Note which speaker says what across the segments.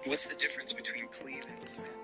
Speaker 1: What's the difference between cleave and dismantle?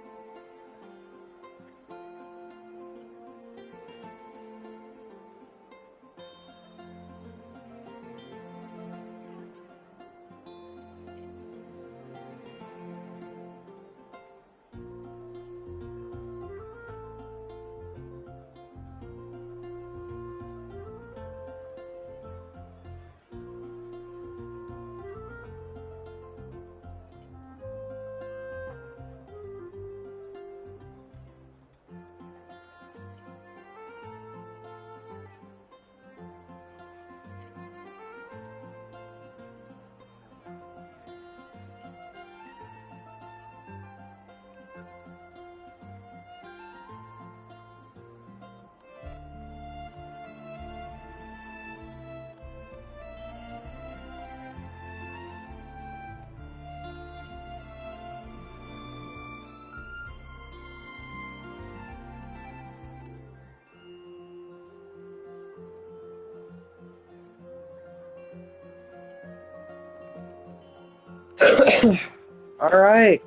Speaker 1: Alright.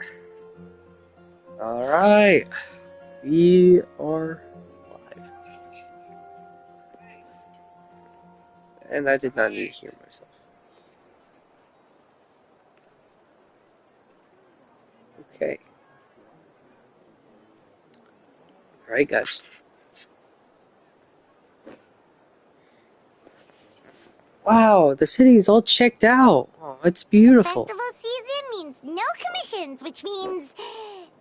Speaker 1: Alright. We are live. And I did not need to hear myself. Okay. Alright, guys. Wow, the city is all checked out. Oh, it's beautiful.
Speaker 2: Festival season means no commissions, which means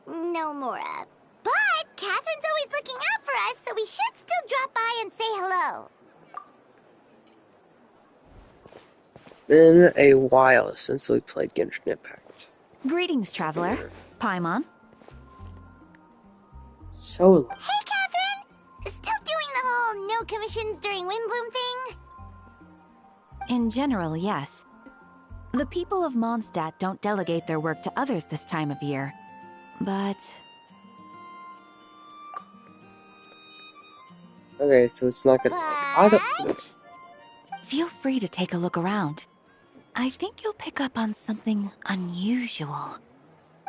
Speaker 2: no Mora. But Catherine's always looking out for us, so we should still drop by and say hello.
Speaker 1: Been a while since we played Genshin Impact.
Speaker 3: Greetings, traveler. Paimon.
Speaker 1: So long.
Speaker 2: Hey, Catherine! Still doing the whole no commissions during Windbloom thing?
Speaker 3: In general, yes. The people of Mondstadt don't delegate their work to others this time of year. But...
Speaker 1: Okay, so it's not gonna...
Speaker 3: Feel free to take a look around. I think you'll pick up on something unusual.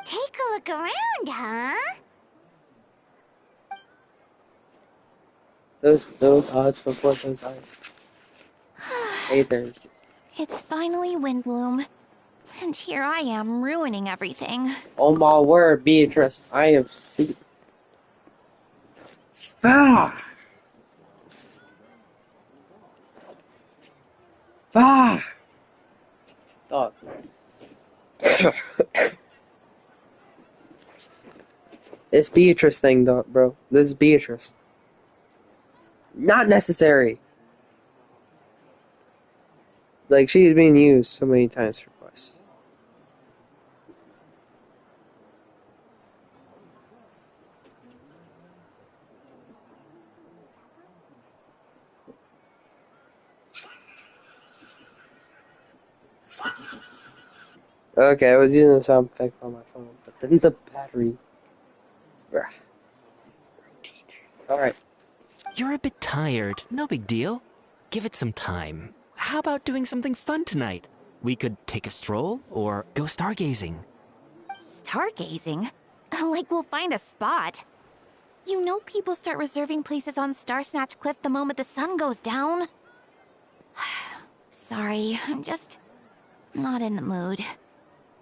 Speaker 2: Take a look around, huh?
Speaker 1: Those odds before those eyes. Hey there.
Speaker 3: It's finally Windbloom. And here I am ruining everything.
Speaker 1: Oh my word, Beatrice, I have seen... Ah! Ah! Dog. It's Beatrice thing, dog, bro. This is Beatrice. Not necessary. Like, she's being used so many times for quests. Okay, I was using the sound effect on my phone, but then the battery... Alright.
Speaker 4: You're a bit tired. No big deal. Give it some time. How about doing something fun tonight? We could take a stroll or go stargazing.
Speaker 3: Stargazing? Like we'll find a spot. You know people start reserving places on Star Snatch Cliff the moment the sun goes down. Sorry, I'm just not in the mood.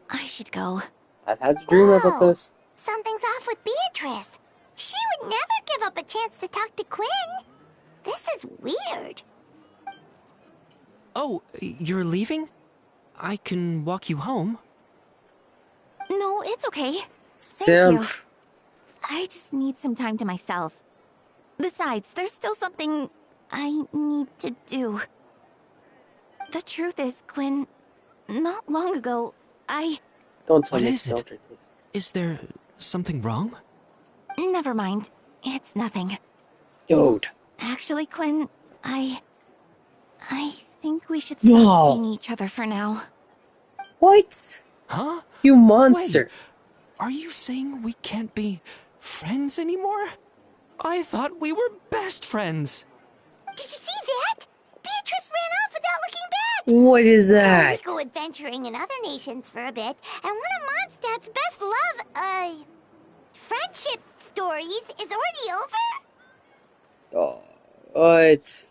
Speaker 3: I should go.
Speaker 1: I've had to dream about this.
Speaker 2: Something's off with Beatrice. She would never give up a chance to talk to Quinn. This is weird.
Speaker 4: Oh, you're leaving? I can walk you home.
Speaker 3: No, it's okay.
Speaker 1: Simp.
Speaker 3: Thank you. I just need some time to myself. Besides, there's still something I need to do. The truth is, Quinn, not long ago,
Speaker 1: Don't tell
Speaker 4: What
Speaker 1: me
Speaker 4: is it?
Speaker 1: Delta, please.
Speaker 4: Is there something wrong?
Speaker 3: Never mind. It's nothing.
Speaker 1: Dude.
Speaker 3: Actually, Quinn, I think we should stop seeing each other for now.
Speaker 1: What?
Speaker 4: Huh?
Speaker 1: You monster.
Speaker 4: Wait, are you saying we can't be friends anymore? I thought we were best friends.
Speaker 2: Did you see that? Beatrice ran off without looking back.
Speaker 1: What is
Speaker 2: We
Speaker 1: that?
Speaker 2: go adventuring in other nations for a bit, and one of Mondstadt's best friendship stories is already over?
Speaker 1: Oh, what?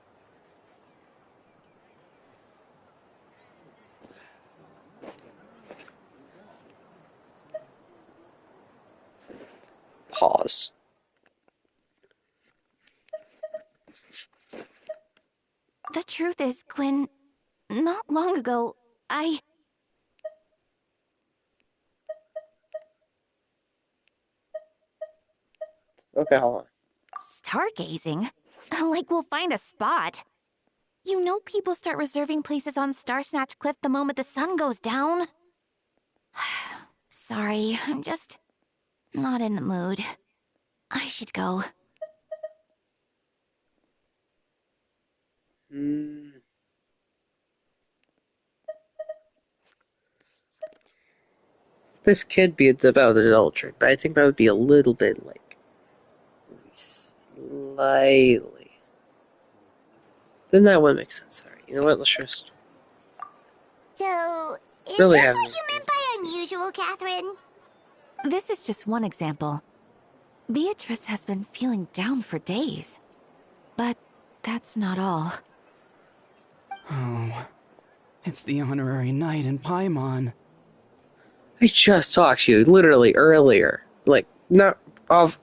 Speaker 1: Pause.
Speaker 3: The truth is, Quinn, not long ago, I...
Speaker 1: Okay, hold on.
Speaker 3: Stargazing? Like we'll find a spot. You know people start reserving places on Star Snatch Cliff the moment the sun goes down? Sorry, I'm just not in the mood. I should go.
Speaker 1: Hmm. This could be about adultery, but I think that would be a little bit like slightly. Then that would make sense. Alright, you know what? Let's just
Speaker 2: So, is
Speaker 1: really
Speaker 2: this
Speaker 1: have
Speaker 2: what you meant by unusual, Catherine?
Speaker 3: This is just one example. Beatrice has been feeling down for days. But that's not all.
Speaker 5: Oh, it's the honorary knight in Paimon.
Speaker 1: I just talked to you literally earlier, like not off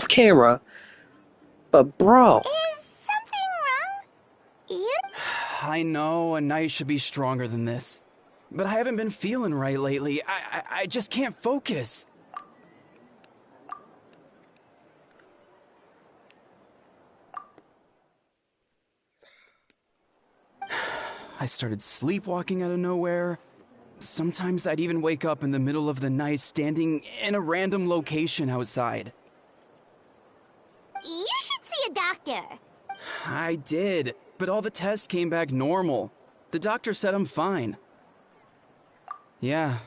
Speaker 1: camera, but bro,
Speaker 2: Is something wrong? You?
Speaker 5: I know a knight should be stronger than this, but I haven't been feeling right lately. I just can't focus. I started sleepwalking out of nowhere. Sometimes I'd even wake up in the middle of the night standing in a random location outside.
Speaker 2: You should see a doctor.
Speaker 5: I did, but all the tests came back normal. The doctor said I'm fine. Yeah,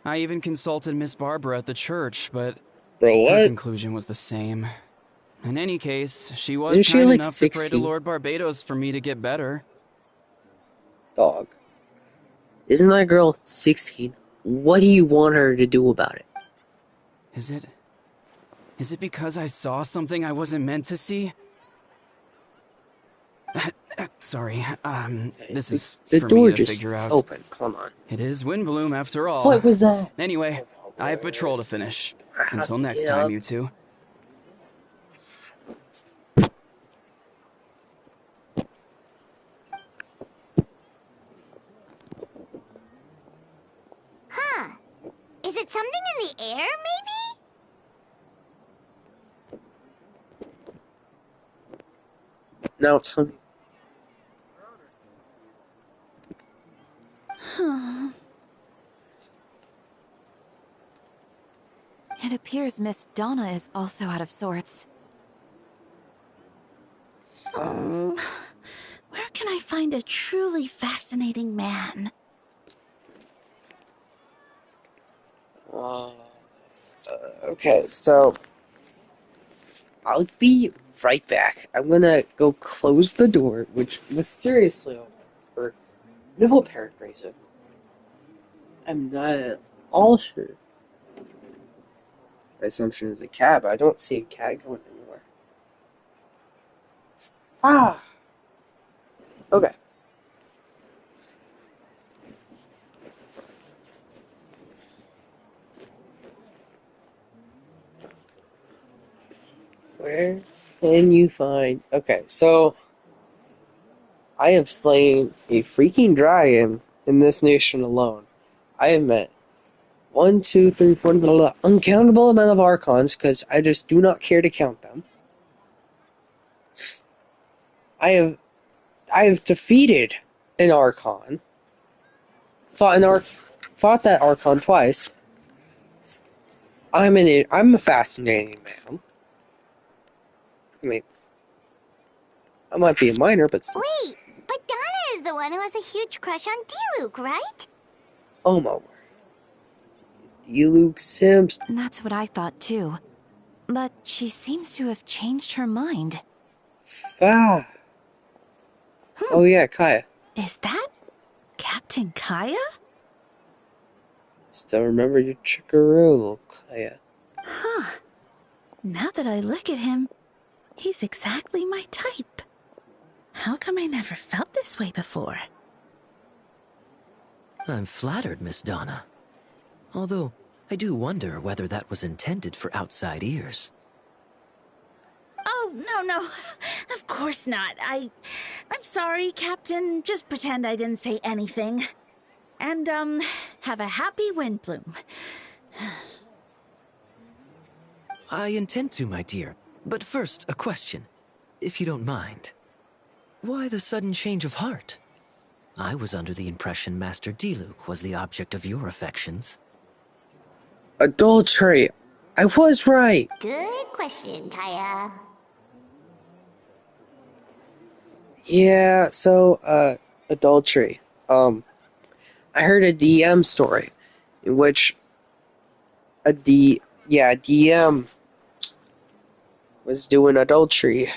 Speaker 5: I even consulted Miss Barbara at the church, but
Speaker 1: bro,
Speaker 5: her
Speaker 1: what?
Speaker 5: conclusion was the same. In any case, she was
Speaker 1: Isn't she
Speaker 5: kind
Speaker 1: like
Speaker 5: enough to pray to
Speaker 1: 16?
Speaker 5: Lord Barbados for me to get better.
Speaker 1: Dog, isn't that girl 16? What do you want her to do about it?
Speaker 5: Is it... Is it because I saw something I wasn't meant to see? Sorry, this is
Speaker 1: The
Speaker 5: for me
Speaker 1: door
Speaker 5: to
Speaker 1: just
Speaker 5: figure out.
Speaker 1: opened. Hold on.
Speaker 5: It is Windbloom after all.
Speaker 1: What was that?
Speaker 5: Anyway, I have patrol to finish.
Speaker 1: I have
Speaker 5: Until
Speaker 1: to
Speaker 5: next
Speaker 1: get
Speaker 5: time,
Speaker 1: up.
Speaker 5: you two.
Speaker 2: Huh. Is it something in the air, maybe?
Speaker 1: Now it's honey.
Speaker 3: It appears Miss Donna is also out of sorts. Where can I find a truly fascinating man?
Speaker 1: Okay, so I'll be right back. I'm gonna go close the door, which mysteriously opened for no apparent reason. I'm not at all sure. My assumption is a cat, but I don't see a cat going anywhere. Ah! Okay. Where can you find... Okay, so I have slain a freaking dragon in this nation alone. I have met one, two, three, four, blah, blah, blah, uncountable amount of archons because I just do not care to count them. I have defeated an archon. Fought that archon twice. I'm a fascinating man. I mean, I might be a minor, but still.
Speaker 2: Wait, but Donna is the one who has a huge crush on Diluc, right?
Speaker 1: Oh my word. You Luke Sims.
Speaker 3: That's what I thought too. But she seems to have changed her mind.
Speaker 1: Ah. Oh yeah, Kaya.
Speaker 3: Is that
Speaker 6: Captain Kaya?
Speaker 1: Still remember your chickaroo, Kaya.
Speaker 6: Huh. Now that I look at him, he's exactly my type. How come I never felt this way before?
Speaker 4: I'm flattered, Miss Donna. Although, I do wonder whether that was intended for outside ears.
Speaker 6: Oh, no. Of course not. I'm sorry, Captain. Just pretend I didn't say anything. And, have a happy Windbloom.
Speaker 4: I intend to, my dear. But first, a question, if you don't mind. Why the sudden change of heart? I was under the impression Master Diluc was the object of your affections.
Speaker 1: Adultery. I was right.
Speaker 2: Good question, Kaya.
Speaker 1: Yeah, so, adultery. I heard a DM story in which DM was doing adultery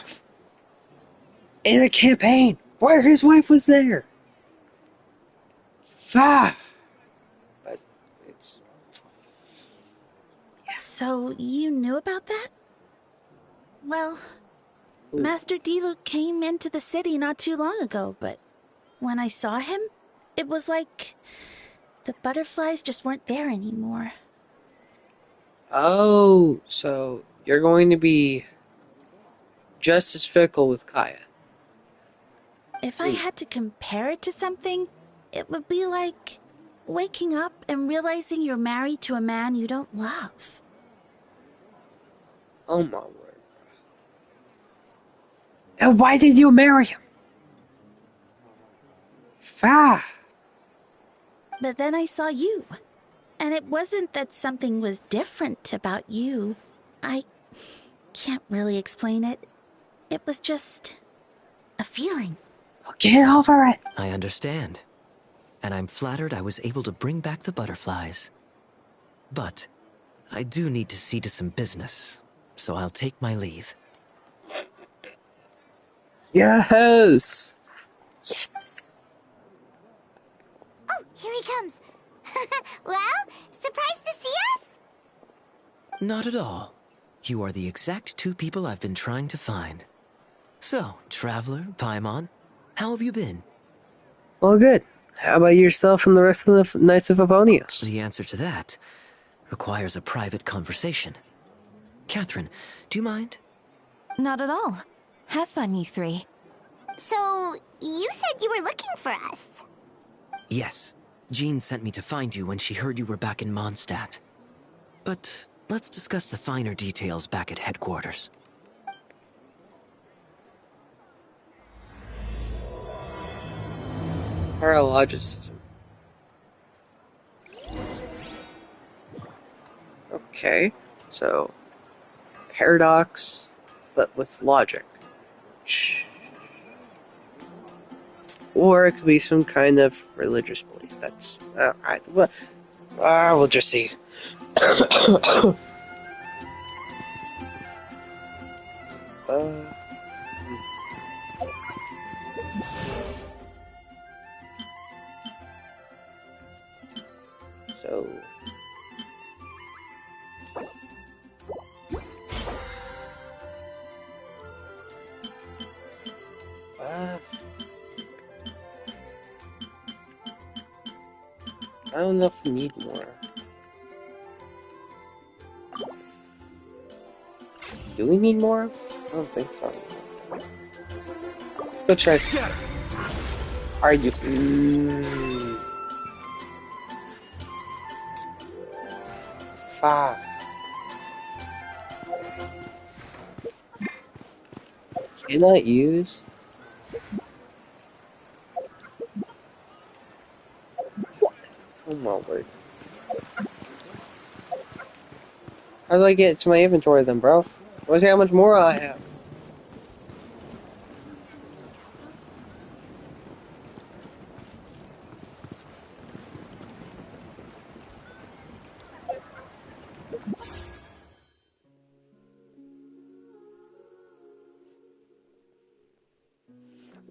Speaker 1: in a campaign where his wife was there. But it's
Speaker 6: So, you knew about that? Well, Master Diluc came into the city not too long ago, but when I saw him, it was like the butterflies just weren't there anymore.
Speaker 1: oh, so you're going to be just as fickle with Kaya.
Speaker 6: If I had to compare it to something, it would be like waking up and realizing you're married to a man you don't love.
Speaker 1: Oh my word. And why did you marry him? Fah.
Speaker 6: But then I saw you, and it wasn't that something was different about you. I can't really explain it. It was just a feeling.
Speaker 1: Get over it.
Speaker 4: I understand. And I'm flattered I was able to bring back the butterflies. But I do need to see to some business, so I'll take my leave.
Speaker 1: Yes. Yes.
Speaker 2: Oh, here he comes. Well, surprised to see us?
Speaker 4: Not at all. You are the exact two people I've been trying to find. So, Traveler, Paimon, how have you been?
Speaker 1: Well, good. How about yourself and the rest of the Knights of Avonius?
Speaker 4: The answer to that requires a private conversation. Catherine, do you mind?
Speaker 3: Not at all. Have fun, you three.
Speaker 2: So, you said you were looking for us.
Speaker 4: Yes. Jean sent me to find you when she heard you were back in Mondstadt. But let's discuss the finer details back at headquarters.
Speaker 1: Paralogicism. Okay, so paradox, but with logic. Or it could be some kind of religious belief. That's we'll just see. uh, so I don't know if we need more. Do we need more? I don't think so. Let's go check. Are you? Five. Cannot use. What? Oh my word. How do I get to my inventory then, bro? Let's see how much more I have.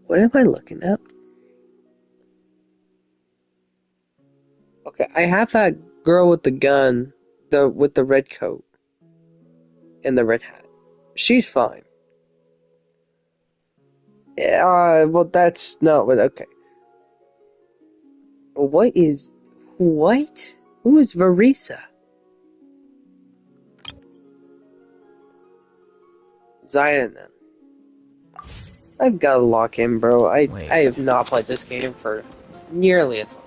Speaker 1: What am I looking at? Okay, I have that girl with the gun, with the red coat and the red hat. She's fine. Yeah, well, that's not what. Okay. What? Who is Varisa? Zion. I've got to lock in, bro. I have not played this game for nearly as long.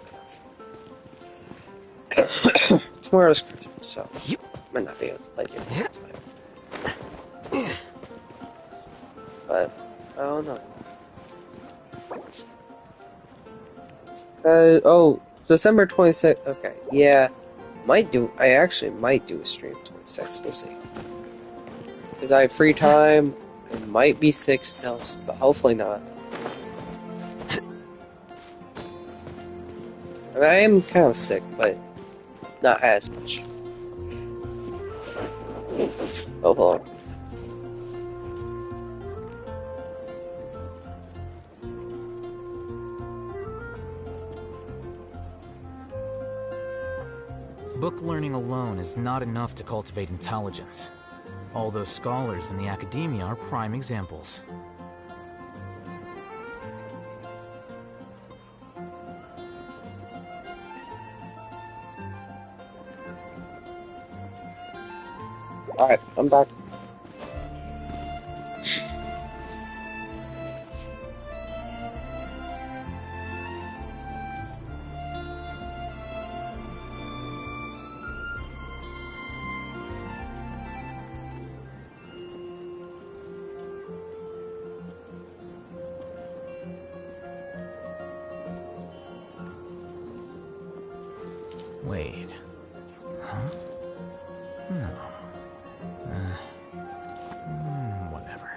Speaker 1: Tomorrow's Christmas, so might not be able to play it in time. But I don't know. December 26th. Okay, yeah, I actually might do a stream 26th. We'll see. Because I have free time. I might be sick still, but hopefully not. I mean, I am kind of sick, but not as much. Oh, hello.
Speaker 7: Book learning alone is not enough to cultivate intelligence. All those scholars in the academia are prime examples.
Speaker 1: Alright, I'm back.
Speaker 7: Wait. Huh? No. Whatever.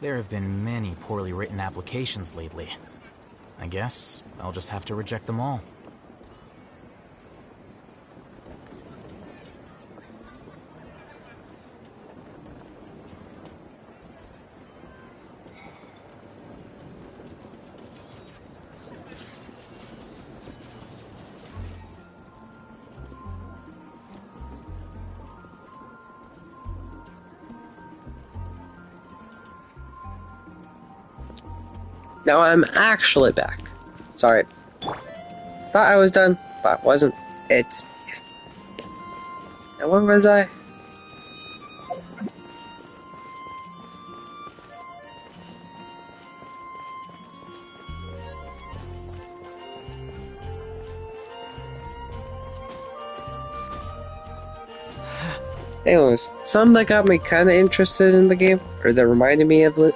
Speaker 7: There have been many poorly written applications lately. I guess I'll just have to reject them all.
Speaker 1: Now I'm actually back. Sorry. Thought I was done, but wasn't. It's... Now where was I? Anyways, something that got me kind of interested in the game, or that reminded me of it.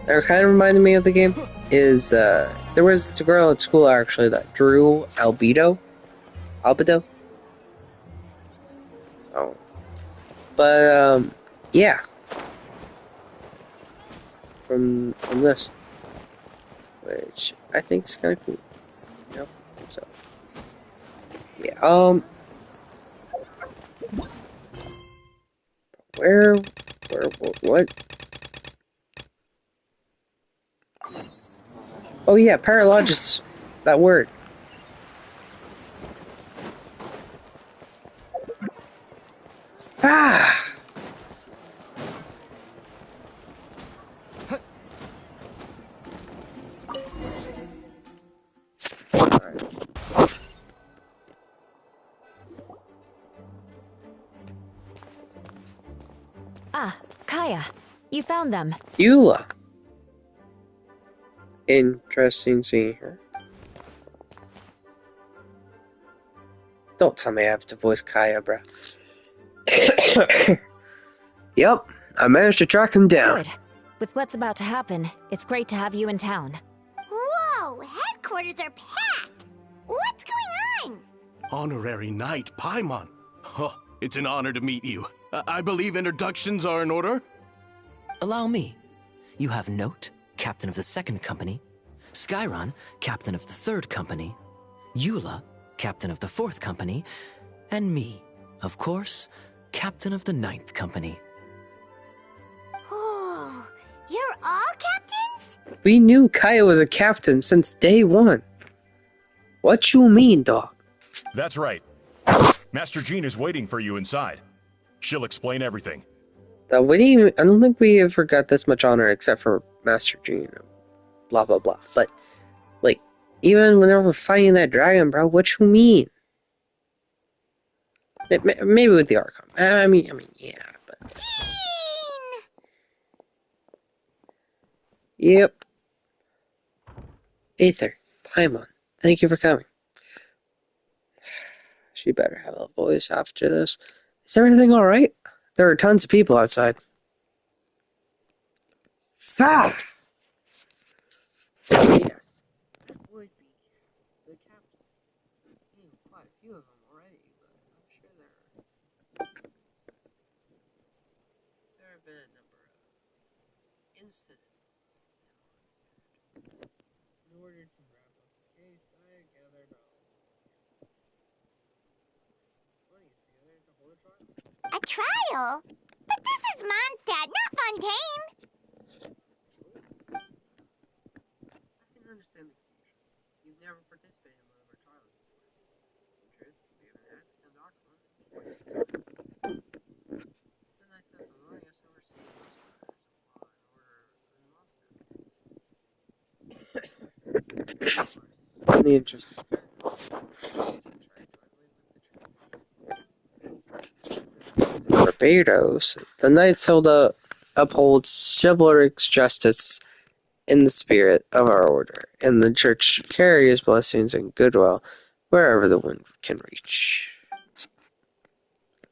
Speaker 1: That kind of reminded me of the game is there was this girl at school actually that drew albedo. Oh, but yeah, from this, which I think is kind of cool. You know, so yeah. Where, what? Oh yeah, paralogis, that word. Ah!
Speaker 3: Ah, Kaya, you found them.
Speaker 1: Eula. Interesting seeing her. Don't tell me I have to voice Kaya, bruh. Yep, I managed to track him down.
Speaker 3: Good. With what's about to happen, it's great to have you in town.
Speaker 2: Whoa, headquarters are packed. What's going on?
Speaker 8: Honorary Knight Paimon. Oh, it's an honor to meet you. I believe introductions are in order?
Speaker 4: Allow me. You have note, captain of the second company, Skyron, captain of the third company, Eula, captain of the fourth company, and me, of course, captain of the ninth company.
Speaker 2: Oh, you're all captains?
Speaker 1: We knew Kaya was a captain since day one. What you mean, dog?
Speaker 9: That's right. Master Jean is waiting for you inside. She'll explain everything.
Speaker 1: I don't think we ever got this much honor except for Master Jean. Blah blah blah. But like, even whenever we're fighting that dragon, bro, what you mean? Maybe with the Archon. I mean, yeah. But
Speaker 2: Jean!
Speaker 1: yep. Aether, Paimon, thank you for coming. She better have a voice after this. Is everything all right? There are tons of people outside. Ah! Yes. Would be the captain. Quite a few of them already, but I'm sure there have been a number of incidents. In order to wrap up the case, I gathered money together to hold a trial.
Speaker 2: A trial? But this is Mondstadt, not Fontaine!
Speaker 1: I can understand the confusion. You've never participated in one of our trials before. In truth, we haven't had to conduct one. The Knights of Harmonious oversee most matters of law and order in Mondstadt. In the interest of Barbados, the Knights uphold chivalric justice in the spirit of our order, and the Church carries blessings and goodwill wherever the wind can reach.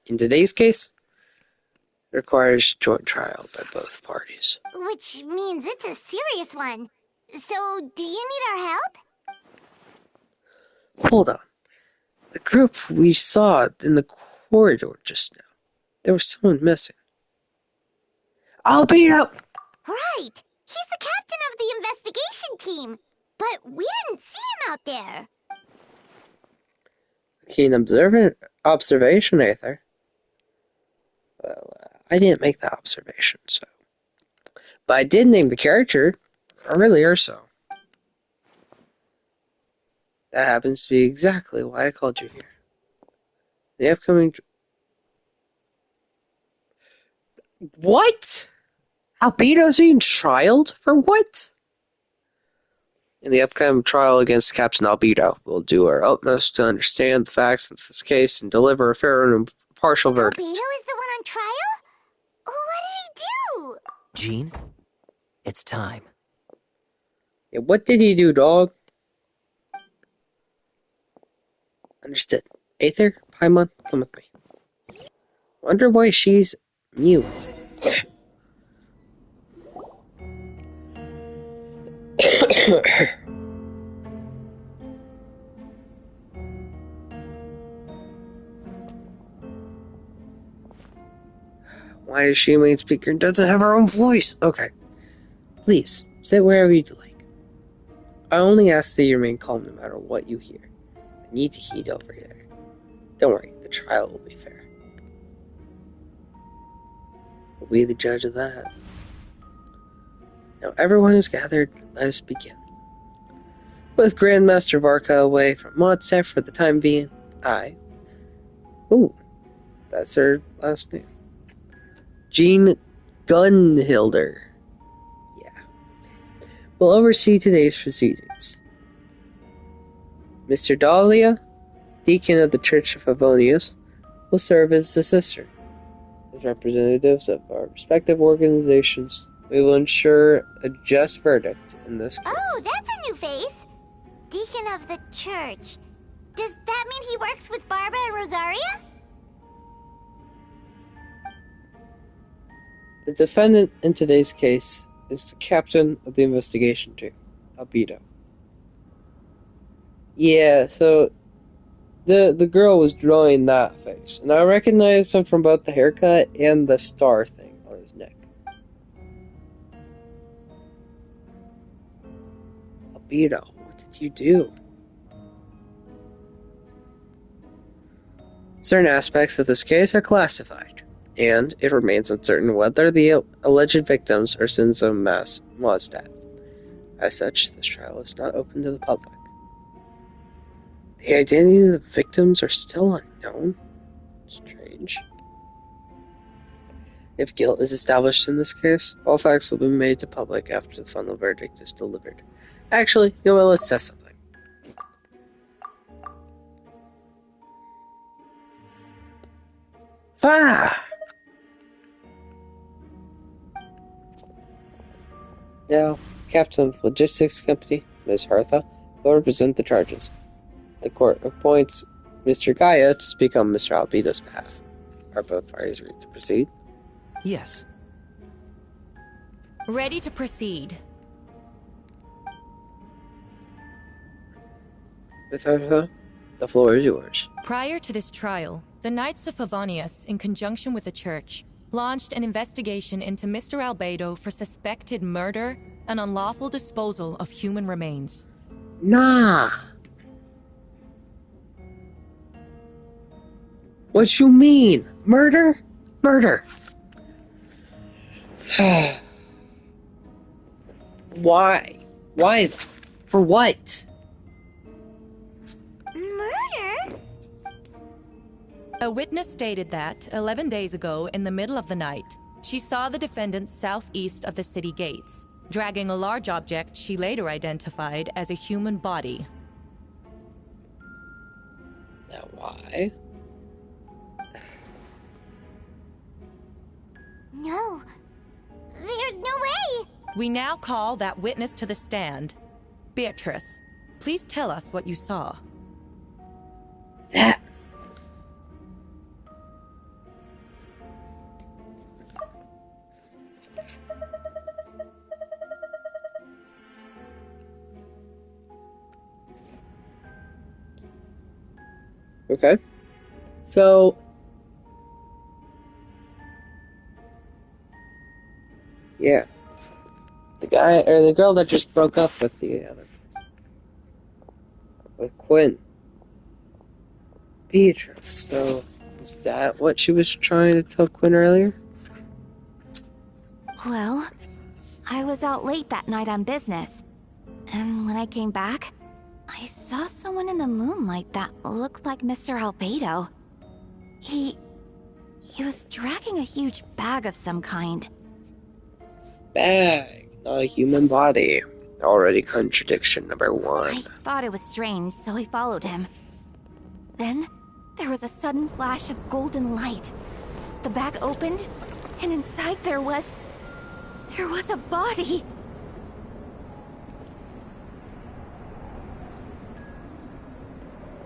Speaker 1: In today's case, it requires joint trial by both parties.
Speaker 2: Which means it's a serious one. So, do you need our help?
Speaker 1: Hold on. The group we saw in the corridor just now, there was someone missing. Albedo!
Speaker 2: Right! He's the captain of the investigation team. But we didn't see him out there.
Speaker 1: Keen observation, Aether. Well, I didn't make that observation, so. But I did name the character earlier, so. That happens to be exactly why I called you here. The upcoming... What? Albedo's being trialed? For what? In the upcoming trial against Captain Albedo, we'll do our utmost to understand the facts of this case and deliver a fair and impartial verdict.
Speaker 2: Albedo is the one on trial? What did he do?
Speaker 4: Jean, it's time.
Speaker 1: Yeah, what did he do, dog? Understood. Aether, Paimon, come with me. Wonder why she's mute. Why is she a main speaker and doesn't have her own voice? Okay. Please, sit wherever you'd like. I only ask that you remain calm no matter what you hear. I need to heat over here. Don't worry, the trial will be fair. We'll be the judge of that. Now everyone is gathered, let us begin. With Grandmaster Varka away from Mondstadt for the time being, ooh, that's her last name. Jean Gunhilder. Yeah. Will oversee today's proceedings. Mr. Dahlia, Deacon of the Church of Favonius, will serve as assistant. As representatives of our respective organizations, we will ensure a just verdict in this case.
Speaker 2: Oh, that's a new face. Deacon of the church. Does that mean he works with Barbara and Rosaria?
Speaker 1: The defendant in today's case is the captain of the investigation team, Albedo. Yeah, so the girl was drawing that face, and I recognized him from both the haircut and the star thing on his neck. Albedo, what did you do? Certain aspects of this case are classified, and it remains uncertain whether the alleged victims are citizens of Mazdat. As such, this trial is not open to the public. The identity of the victims are still unknown? Strange. If guilt is established in this case, all facts will be made to public after the final verdict is delivered. Actually, you know what, let's test something. Ah! Now, Captain of the Logistics Company, Ms. Hertha, will represent the charges. The court appoints Mr. Gaia to speak on Mr. Albedo's behalf. Are both parties ready to proceed?
Speaker 4: Yes.
Speaker 10: Ready to proceed.
Speaker 1: Ms. Hertha, the floor is yours.
Speaker 10: Prior to this trial, the Knights of Favonius, in conjunction with the Church, launched an investigation into Mr. Albedo for suspected murder and unlawful disposal of human remains.
Speaker 1: Nah. What you mean? Murder? Murder. Why? Why? For what?
Speaker 2: Murder?
Speaker 10: A witness stated that, 11 days ago, in the middle of the night, she saw the defendant southeast of the city gates, dragging a large object she later identified as a human body.
Speaker 1: Now why?
Speaker 2: No. There's no way!
Speaker 10: We now call that witness to the stand. Beatrice, please tell us what you saw.
Speaker 1: That. Okay. So yeah. The guy or the girl that just broke up with the other with Quinn. Beatrice. So is that what she was trying to tell Quinn earlier?
Speaker 3: Well, I was out late that night on business. And when I came back, I saw someone in the moonlight that looked like Mr. Albedo. He was dragging a huge bag of some kind.
Speaker 1: Bag, not a human body. Already contradiction number one.
Speaker 3: I thought it was strange, so I followed him. Then, there was a sudden flash of golden light. The bag opened, and inside there was a body.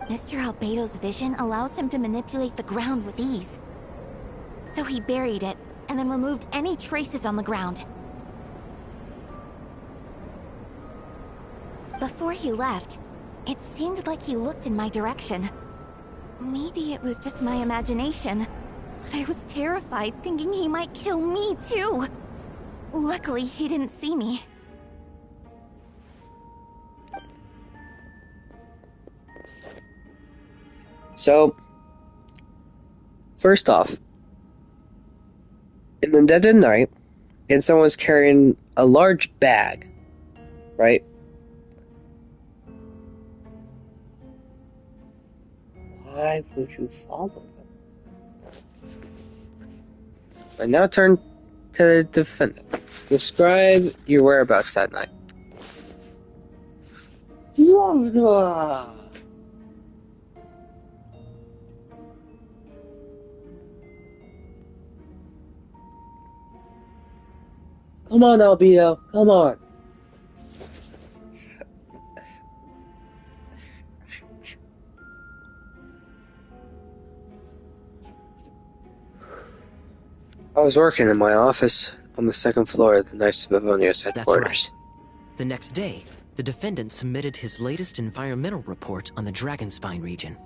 Speaker 3: Mr. Albedo's vision allows him to manipulate the ground with ease. So he buried it, and then removed any traces on the ground. Before he left, it seemed like he looked in my direction. Maybe it was just my imagination, but I was terrified thinking he might kill me too. Luckily, he didn't see me.
Speaker 1: So, first off, in the dead of night, and someone's carrying a large bag, right? Why would you follow them? I now turn to the defendant. Describe your whereabouts that night. Come on, Albedo. Come on. I was working in my office on the second floor of the Knights of Favonius headquarters.
Speaker 4: That's right. The next day, the defendant submitted his latest environmental report on the Dragonspine region.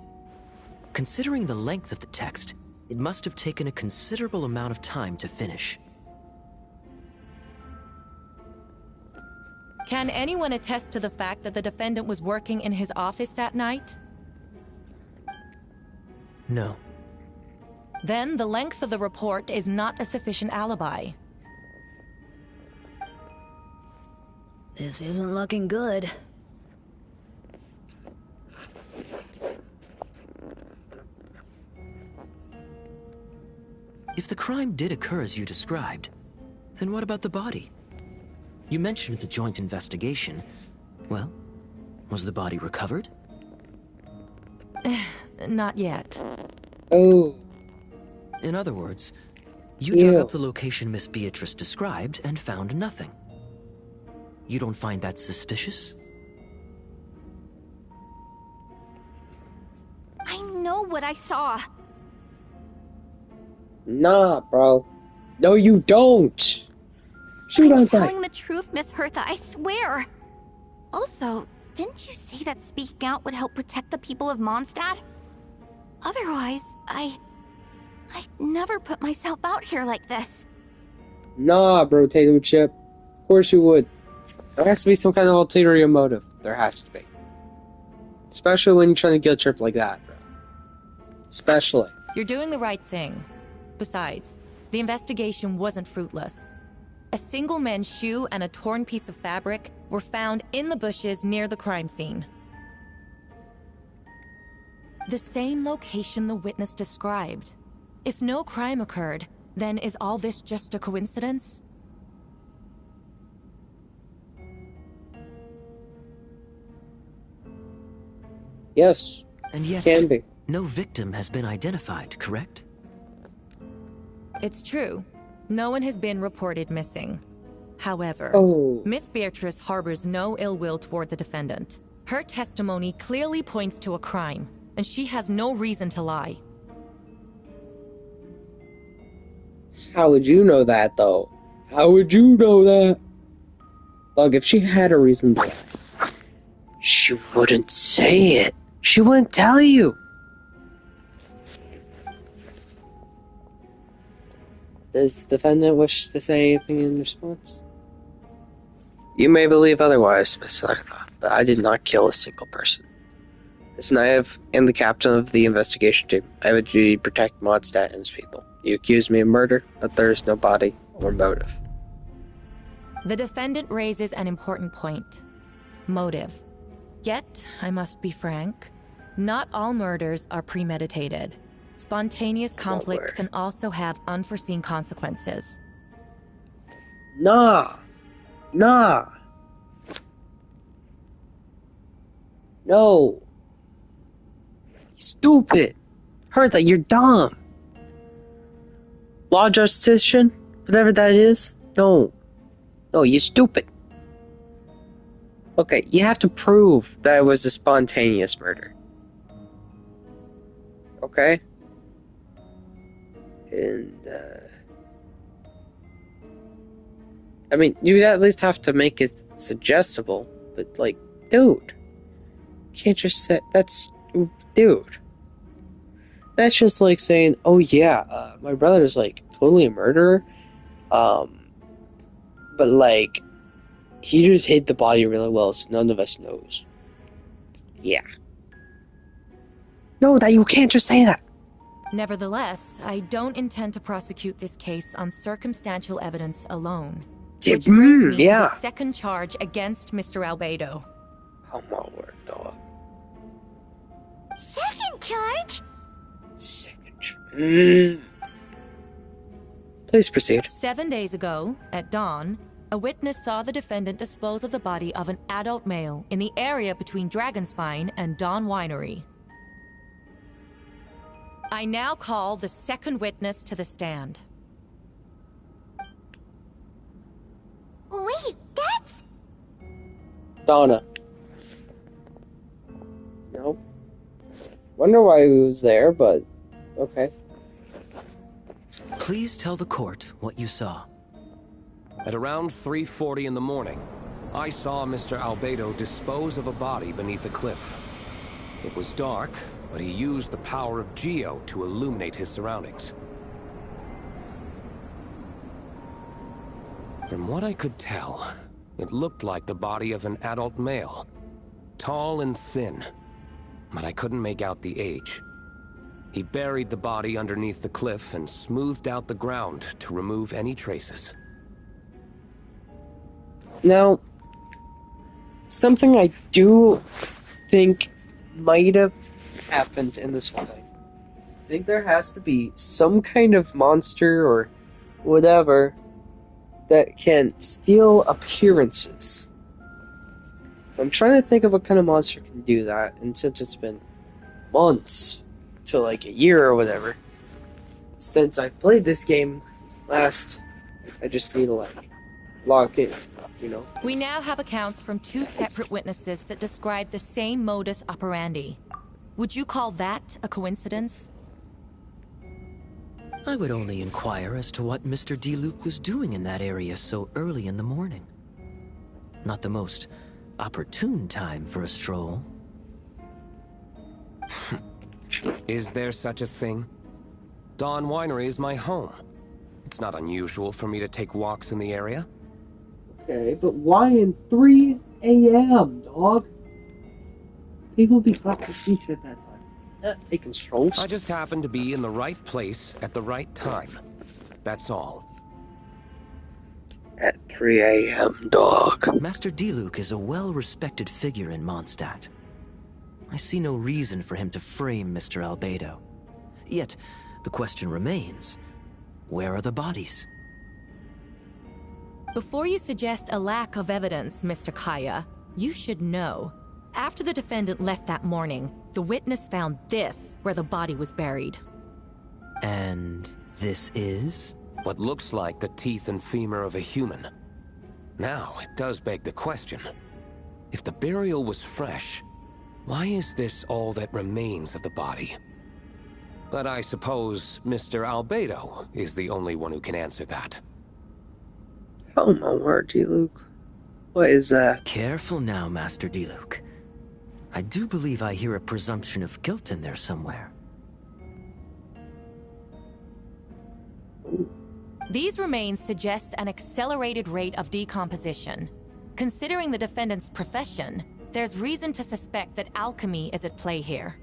Speaker 4: Considering the length of the text, it must have taken a considerable amount of time to finish.
Speaker 10: Can anyone attest to the fact that the defendant was working in his office that night?
Speaker 4: No.
Speaker 10: Then the length of the report is not a sufficient alibi.
Speaker 11: This isn't looking good.
Speaker 4: If the crime did occur as you described, then what about the body? You mentioned the joint investigation. Well, was the body recovered?
Speaker 10: Not yet.
Speaker 1: Oh.
Speaker 4: In other words, you
Speaker 1: Ew.
Speaker 4: dug up the location Miss Beatrice described and found nothing. You don't find that suspicious?
Speaker 3: I know what I saw.
Speaker 1: Nah, bro. No, you don't. Shoot on sight.
Speaker 3: Telling the truth, Miss Hertha, I swear. Also, didn't you say that speaking out would help protect the people of Mondstadt? Otherwise, I'd never put myself out here like this.
Speaker 1: Nah, bro, Tato Chip. Of course you would. There has to be some kind of ulterior motive. There has to be. Especially when you're trying to guilt trip like that, bro. Especially.
Speaker 10: You're doing the right thing. Besides, the investigation wasn't fruitless. A single men's shoe and a torn piece of fabric were found in the bushes near the crime scene. The same location the witness described. If no crime occurred, then is all this just a coincidence?
Speaker 1: Yes.
Speaker 4: And yet,
Speaker 1: Can be.
Speaker 4: no victim has been identified, correct?
Speaker 10: It's true. No one has been reported missing. However,
Speaker 1: Oh.
Speaker 10: Miss Beatrice harbors no ill will toward the defendant. Her testimony clearly points to a crime, and she has no reason to lie.
Speaker 1: How would you know that, though? How would you know that? Look, if she had a reason to lie, she wouldn't say it. She wouldn't tell you. Does the defendant wish to say anything in response? You may believe otherwise, Miss Artha, but I did not kill a single person. As Naive and the captain of the investigation team, I have a duty to protect Mondstadt and its people. You accuse me of murder, but there is no body or motive.
Speaker 10: The defendant raises an important point. Motive. Yet, I must be frank, not all murders are premeditated. Spontaneous conflict can also have unforeseen consequences.
Speaker 1: Nah. No. Stupid. Hertha, you're dumb. Law justician? Whatever that is? No, you're stupid. Okay, you have to prove that it was a spontaneous murder. Okay? And, I mean, you at least have to make it suggestible, but, like, dude. You can't just say, dude. That's just like saying, oh yeah, my brother's, like, totally a murderer, but, like, he just hid the body really well, so none of us knows. Yeah. No, that you can't just say that.
Speaker 10: Nevertheless, I don't intend to prosecute this case on circumstantial evidence alone.
Speaker 1: Yeah,
Speaker 10: Which brings me to
Speaker 1: yeah.
Speaker 10: the second charge against Mr. Albedo.
Speaker 1: Oh my word, dog.
Speaker 2: Second charge?
Speaker 1: Please proceed.
Speaker 10: 7 days ago, at dawn, a witness saw the defendant dispose of the body of an adult male in the area between Dragonspine and Dawn Winery. I now call the second witness to the stand.
Speaker 2: Wait, that's...
Speaker 1: Donna. Nope. Wonder why he was there, but okay.
Speaker 4: Please tell the court what you saw.
Speaker 12: At around 3:40 in the morning, I saw Mr. Albedo dispose of a body beneath a cliff. It was dark, but he used the power of Geo to illuminate his surroundings. From what I could tell, It looked like the body of an adult male. Tall and thin, but I couldn't make out the age. He buried the body underneath the cliff and smoothed out the ground to remove any traces.
Speaker 1: Now, something I do think might have happened in this whole thing. I think there has to be some kind of monster or whatever that can steal appearances. I'm trying to think of what kind of monster can do that, and since it's been months to like a year or whatever since I played this game last, I just need to like log in, you know?
Speaker 10: We now have accounts from 2 separate witnesses that describe the same modus operandi. Would you call that a coincidence?
Speaker 4: I would only inquire as to what Mr. DeLuke was doing in that area so early in the morning. Not the most opportune time for a stroll.
Speaker 12: Is there such a thing? Dawn Winery is my home. It's not unusual for me to take walks in the area.
Speaker 1: Okay, but why in 3 a.m., dog? People be clapping the streets at that time. Not taking strolls.
Speaker 12: I just happened to be in the right place at the right time. That's all.
Speaker 1: At 3 a.m., dog.
Speaker 4: Master DeLuke is a well-respected figure in Mondstadt. I see no reason for him to frame Mr. Albedo. Yet, the question remains, where are the bodies?
Speaker 10: Before you suggest a lack of evidence, Mr. Kaya, you should know. After the defendant left that morning, the witness found this where the body was buried.
Speaker 4: And this is?
Speaker 12: What looks like the teeth and femur of a human. Now, it does beg the question. If the burial was fresh, why is this all that remains of the body? But I suppose Mr. Albedo is the only one who can answer that.
Speaker 1: Oh my word, DeLuke. What is that?
Speaker 4: Careful now, Master DeLuke. I do believe I hear a presumption of guilt in there somewhere.
Speaker 10: These remains suggest an accelerated rate of decomposition. Considering the defendant's profession, there's reason to suspect that alchemy is at play here.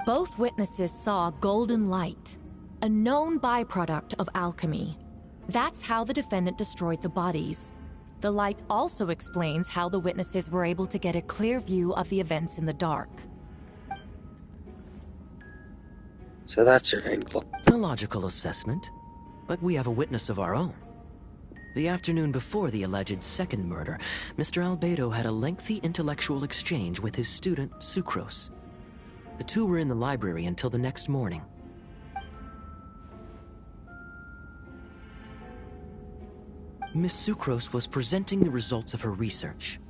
Speaker 10: Both witnesses saw golden light, a known byproduct of alchemy. That's how the defendant destroyed the bodies. The light also explains how the witnesses were able to get a clear view of the events in the dark.
Speaker 1: So that's your angle.
Speaker 4: A logical assessment, but we have a witness of our own. The afternoon before the alleged second murder, Mr. Albedo had a lengthy intellectual exchange with his student, Sucrose. The two were in the library until the next morning. Miss Sucrose was presenting the results of her research.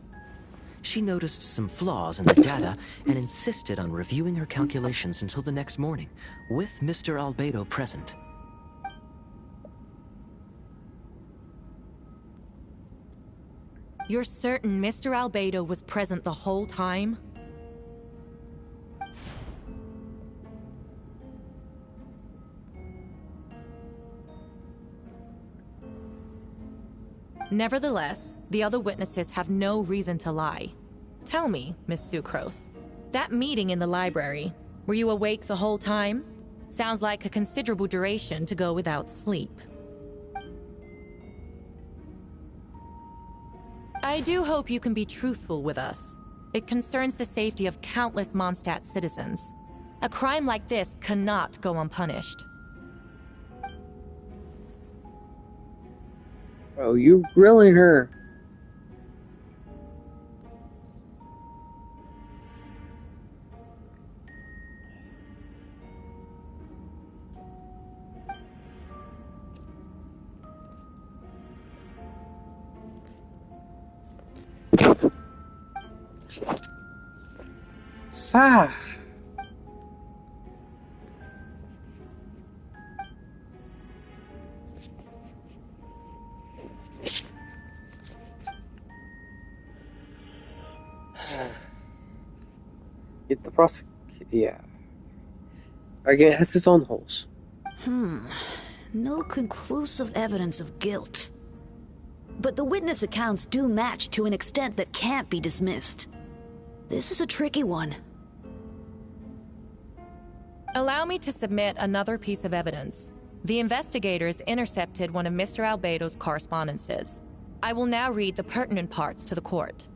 Speaker 4: She noticed some flaws in the data and insisted on reviewing her calculations until the next morning, with Mr. Albedo present.
Speaker 10: You're certain Mr. Albedo was present the whole time? Nevertheless, the other witnesses have no reason to lie. Tell me, Miss Sucrose, that meeting in the library, were you awake the whole time? Sounds like a considerable duration to go without sleep. I do hope you can be truthful with us. It concerns the safety of countless Mondstadt citizens. A crime like this cannot go unpunished.
Speaker 1: Oh, you grilling her. Ah. Get the prosecute. Yeah. Argument has its own holes.
Speaker 11: No conclusive evidence of guilt. But the witness accounts do match to an extent that can't be dismissed. This is a tricky one.
Speaker 10: Allow me to submit another piece of evidence. The investigators intercepted one of Mr. Albedo's correspondences. I will now read the pertinent parts to the court.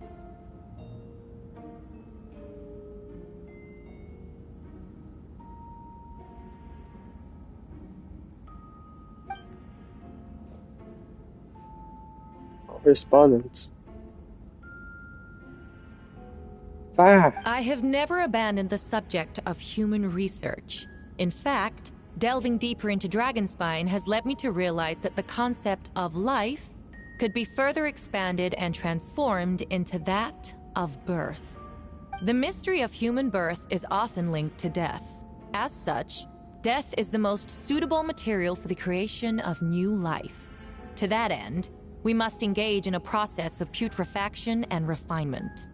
Speaker 1: Correspondence. Fire.
Speaker 10: I have never abandoned the subject of human research. In fact, delving deeper into Dragonspine has led me to realize that the concept of life could be further expanded and transformed into that of birth. The mystery of human birth is often linked to death. As such, death is the most suitable material for the creation of new life. To that end, we must engage in a process of putrefaction and refinement.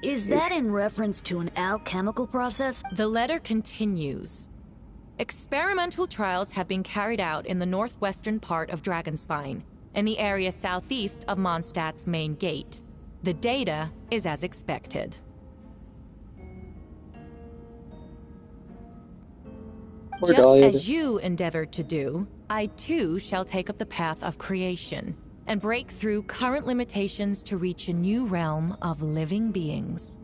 Speaker 11: Is that in reference to an alchemical process?
Speaker 10: The letter continues. Experimental trials have been carried out in the northwestern part of Dragonspine, in the area southeast of Mondstadt's main gate. The data is as expected. Just as you endeavored to do, I too shall take up the path of creation and break through current limitations to reach a new realm of living beings.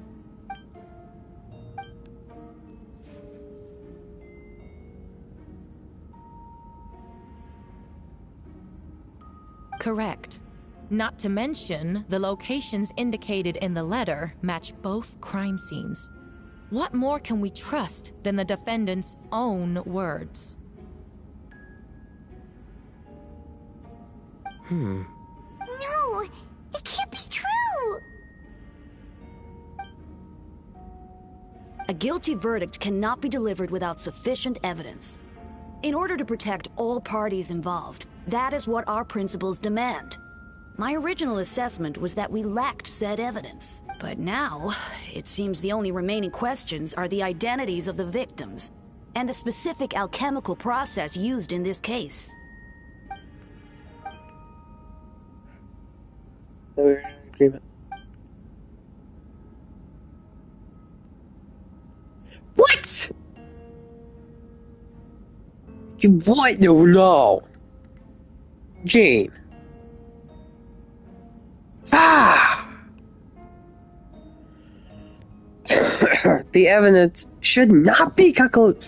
Speaker 10: Correct. Not to mention, the locations indicated in the letter match both crime scenes. What more can we trust than the defendant's own words?
Speaker 2: No, it can't be true.
Speaker 11: A guilty verdict cannot be delivered without sufficient evidence. In order to protect all parties involved, that is what our principles demand. My original assessment was that we lacked said evidence. But now, it seems the only remaining questions are the identities of the victims and the specific alchemical process used in this case.
Speaker 1: We're in agreement. What? You what? No. Jane. The evidence should not be calculated.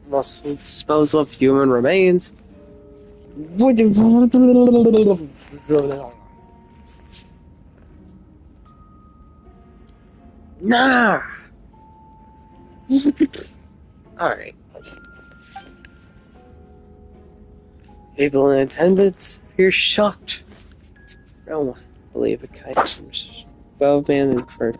Speaker 1: Must dispose of human remains. Nah. Alright. People in attendance appear shocked. No one believe a kindness. 12 man and first.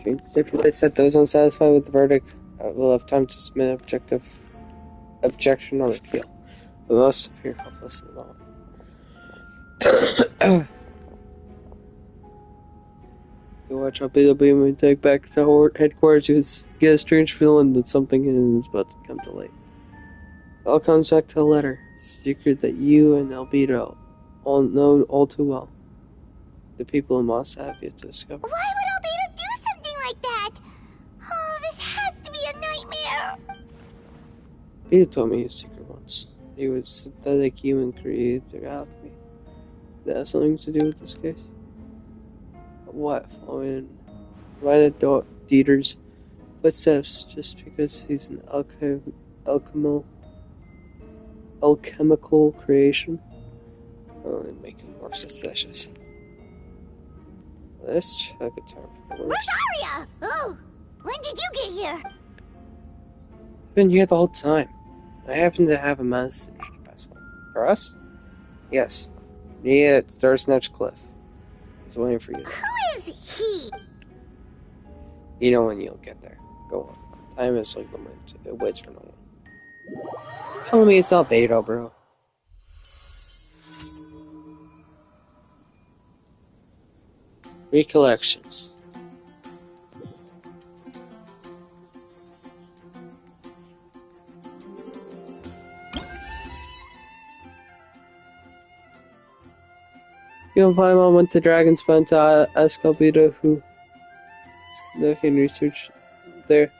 Speaker 1: Jane stipulates that those unsatisfied with the verdict will have time to submit objection or appeal. The most appear helpless in the moment. So watch how Beetle Beam when take back to headquarters. You get a strange feeling that something is about to come to light. It all comes back to the letter. Secret that you and Albedo all know all too well. The people in Moss have yet to discover.
Speaker 2: Why would Albedo do something like that? Oh, this has to be a nightmare.
Speaker 1: Peter told me his secret once. He was synthetic human created through alchemy. That has something to do with this case? What? Following right at Dieter's footsteps just because he's an alchemical creation? Only making more suspicious. Let's check a term for the worst.
Speaker 2: Rosaria! Oh, when did you get here?
Speaker 1: I've been here the whole time. I happen to have a message to pass on. For us? Yes. Me at Star Snatch Cliff. He's waiting for you there.
Speaker 2: Who is he?
Speaker 1: You know when you'll get there. Go on. Time is like the wind. It waits for no one. Tell me it's Albedo, bro. Recollections. Paimon went to Dragonspun to ask Albedo, who was conducting research there,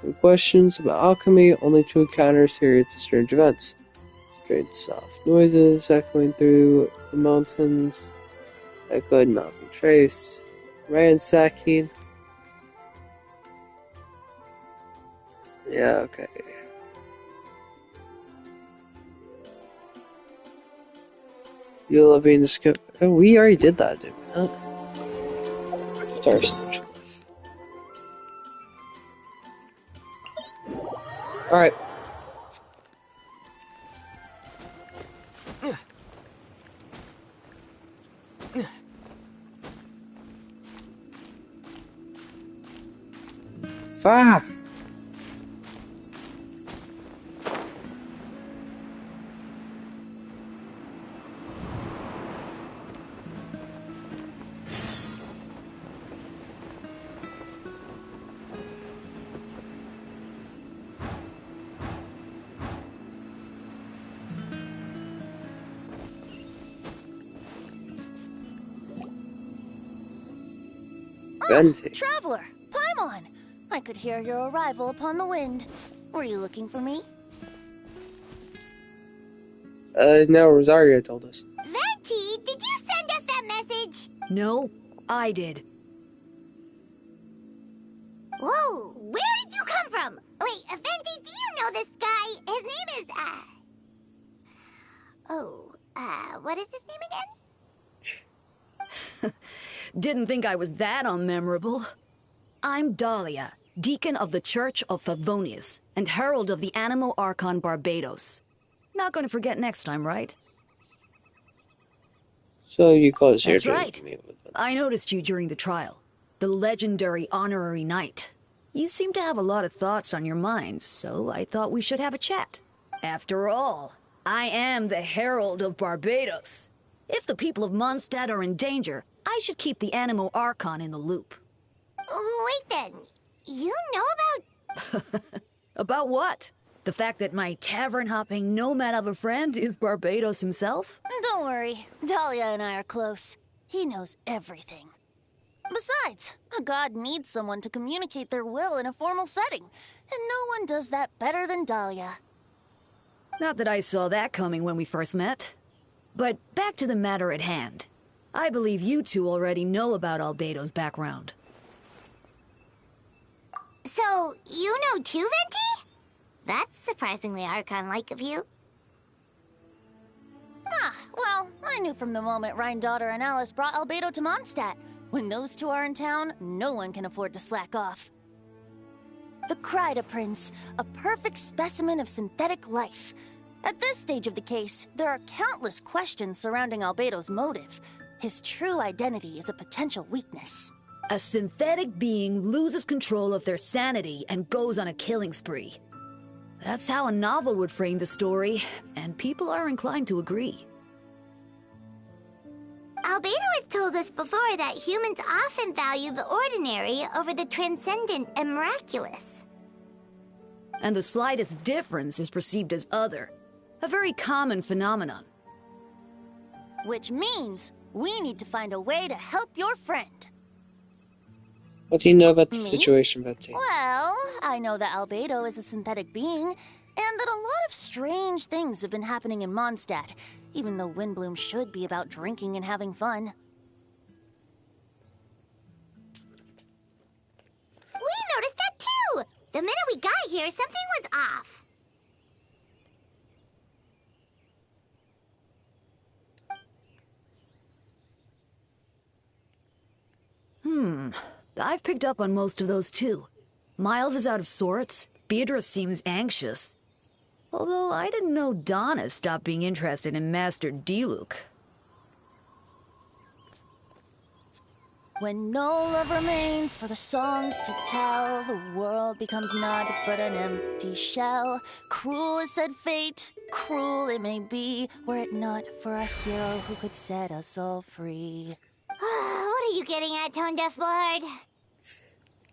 Speaker 1: some questions about alchemy, only to encounter a series of strange events. Strange soft noises echoing through the mountains that could not be traced. Ransacking. Yeah, okay. You love being discovered. Oh, we already did that, didn't we not? Star Snatch Cliff. Alright. Fuck! Venti.
Speaker 3: Traveler! Paimon! I could hear your arrival upon the wind. Were you looking for me?
Speaker 1: No, Rosario told us.
Speaker 2: Venti, did you send us that message?
Speaker 11: No, I did.
Speaker 2: Whoa, where did you come from? Wait, Venti, do you know this guy? His name is, what is his name again?
Speaker 11: Didn't think I was that unmemorable. I'm Dahlia, Deacon of the Church of Favonius, and Herald of the Animo Archon Barbados. Not gonna forget next time, right?
Speaker 1: So you close here.
Speaker 11: That's right. I noticed you during the trial. The legendary honorary knight. You seem to have a lot of thoughts on your mind, so I thought we should have a chat. After all, I am the Herald of Barbados. If the people of Mondstadt are in danger, I should keep the Animo Archon in the loop.
Speaker 2: Wait then, you know about...
Speaker 11: About what? The fact that my tavern-hopping nomad of a friend is Barbados himself?
Speaker 3: Don't worry, Dahlia and I are close. He knows everything. Besides, a god needs someone to communicate their will in a formal setting, and no one does that better than Dahlia.
Speaker 11: Not that I saw that coming when we first met. But back to the matter at hand. I believe you two already know about Albedo's background.
Speaker 2: So, you know too, Venti? That's surprisingly Archon-like of you.
Speaker 3: Well, I knew from the moment Rhine-Daughter and Alice brought Albedo to Mondstadt. When those two are in town, no one can afford to slack off. The Kryda Prince, a perfect specimen of synthetic life. At this stage of the case, there are countless questions surrounding Albedo's motive. His true identity is a potential weakness.
Speaker 11: A synthetic being loses control of their sanity and goes on a killing spree. That's how a novel would frame the story, and people are inclined to agree.
Speaker 2: Albedo has told us before that humans often value the ordinary over the transcendent and miraculous.
Speaker 11: And the slightest difference is perceived as other. A very common phenomenon.
Speaker 3: Which means we need to find a way to help your friend.
Speaker 1: What do you know about the
Speaker 3: Me?
Speaker 1: situation, Venti?
Speaker 3: Well, I know that Albedo is a synthetic being, and that a lot of strange things have been happening in Mondstadt, even though Windbloom should be about drinking and having fun.
Speaker 2: We noticed that too! The minute we got here, something was off.
Speaker 11: I've picked up on most of those too. Miles is out of sorts. Beatrice seems anxious. Although I didn't know Donna stopped being interested in Master Diluc.
Speaker 3: When no love remains for the songs to tell, the world becomes naught but an empty shell. Cruel is said fate, cruel it may be, were it not for a hero who could set us all free.
Speaker 2: What are you getting at, Tone Deaf Bard?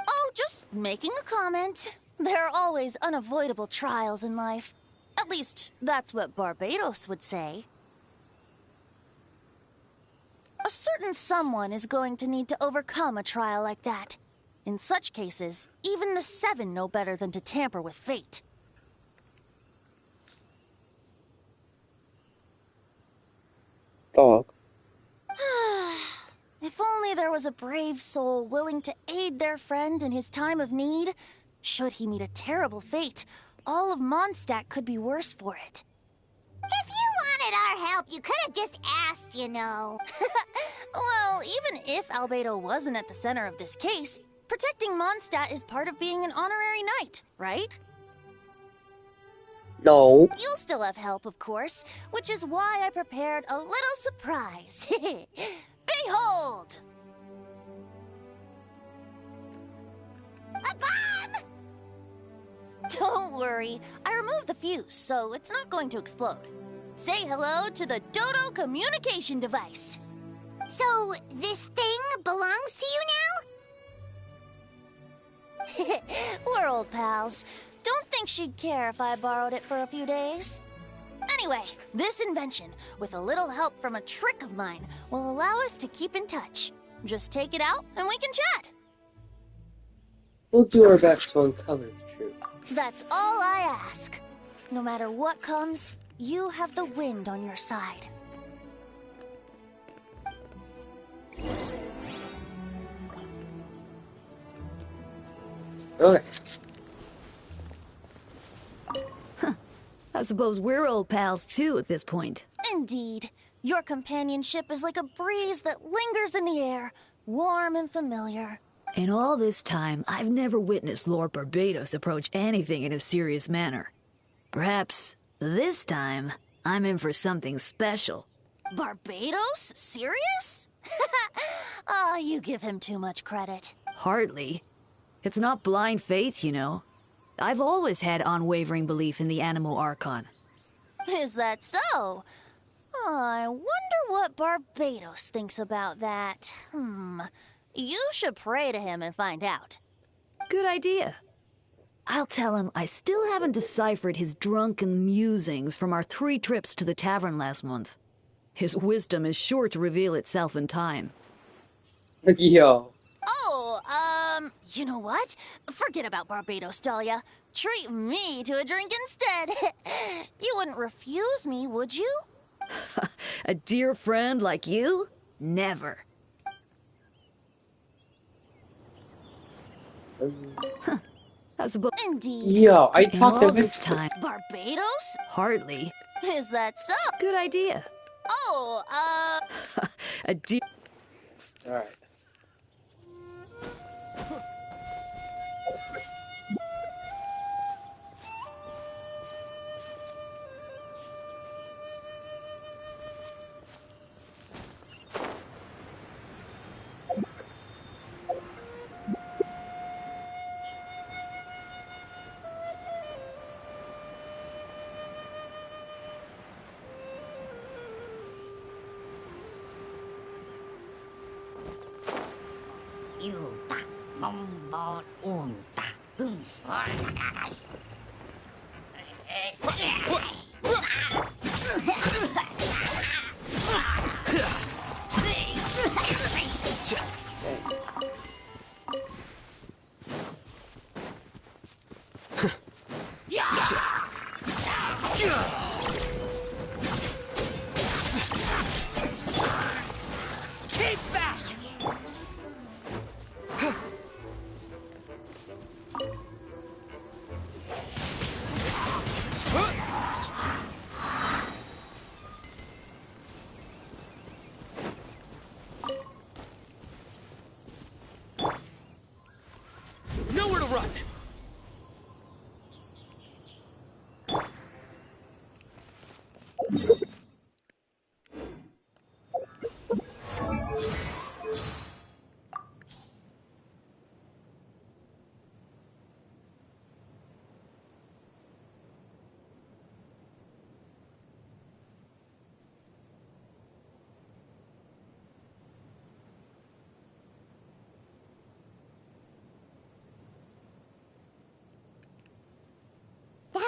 Speaker 6: Oh, just making a comment. There are always unavoidable trials in life. At least, that's what Barbados would say. A certain someone is going to need to overcome a trial like that. In such cases, even the Seven know better than to tamper with fate.
Speaker 1: Dog.
Speaker 6: If only there was a brave soul willing to aid their friend in his time of need. Should he meet a terrible fate, all of Mondstadt could be worse for it.
Speaker 2: If you wanted our help, you could have just asked, you know.
Speaker 6: Well, even if Albedo wasn't at the center of this case, protecting Mondstadt is part of being an honorary knight, right?
Speaker 1: No.
Speaker 6: You'll still have help, of course, which is why I prepared a little surprise. Behold!
Speaker 2: A bomb!
Speaker 6: Don't worry, I removed the fuse, so it's not going to explode. Say hello to the Dodo communication device.
Speaker 2: So, this thing belongs to you now?
Speaker 6: We're old pals. Don't think she'd care if I borrowed it for a few days. Anyway, this invention, with a little help from a trick of mine, will allow us to keep in touch. Just take it out and we can chat.
Speaker 1: We'll do our best to uncover the truth.
Speaker 6: That's all I ask. No matter what comes, you have the wind on your side.
Speaker 1: Okay.
Speaker 11: I suppose we're old pals too at this point.
Speaker 6: Indeed. Your companionship is like a breeze that lingers in the air, warm and familiar.
Speaker 11: In all this time, I've never witnessed Lord Barbados approach anything in a serious manner. Perhaps this time, I'm in for something special.
Speaker 6: Barbados? Serious? Ah, you give him too much credit.
Speaker 11: Hardly. It's not blind faith, you know. I've always had unwavering belief in the animal archon.
Speaker 6: Is that so? I wonder what Barbados thinks about that. You should pray to him and find out.
Speaker 11: Good idea. I'll tell him I still haven't deciphered his drunken musings from our 3 trips to the tavern last month. His wisdom is sure to reveal itself in time.
Speaker 1: Yo.
Speaker 6: Oh, you know what? Forget about Barbados, Dahlia. Treat me to a drink instead. You wouldn't refuse me, would you?
Speaker 11: A dear friend like you? Never. I suppose.
Speaker 6: Indeed.
Speaker 1: Yo, I
Speaker 11: In
Speaker 1: talked
Speaker 11: all
Speaker 1: to
Speaker 11: this time.
Speaker 6: Barbados?
Speaker 11: Hardly.
Speaker 6: Is that so?
Speaker 11: Good idea.
Speaker 6: Oh,
Speaker 11: A dear.
Speaker 1: Alright.
Speaker 12: Nowhere to run!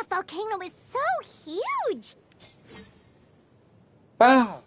Speaker 2: that volcano is so huge.
Speaker 1: Ah!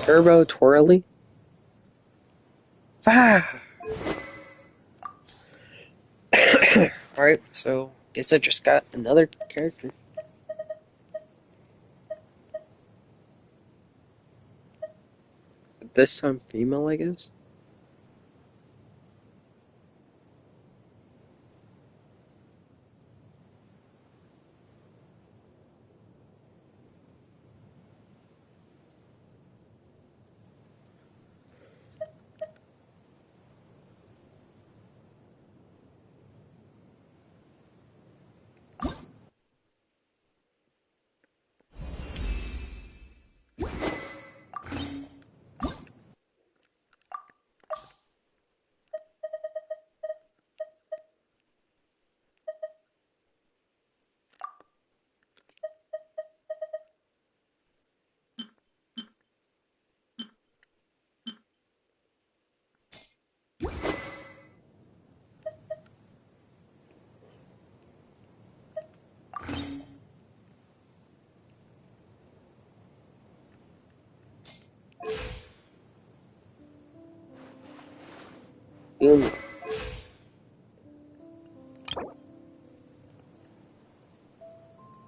Speaker 1: Turbo twirly? Ah! Alright, so guess I just got another character. This time female, I guess?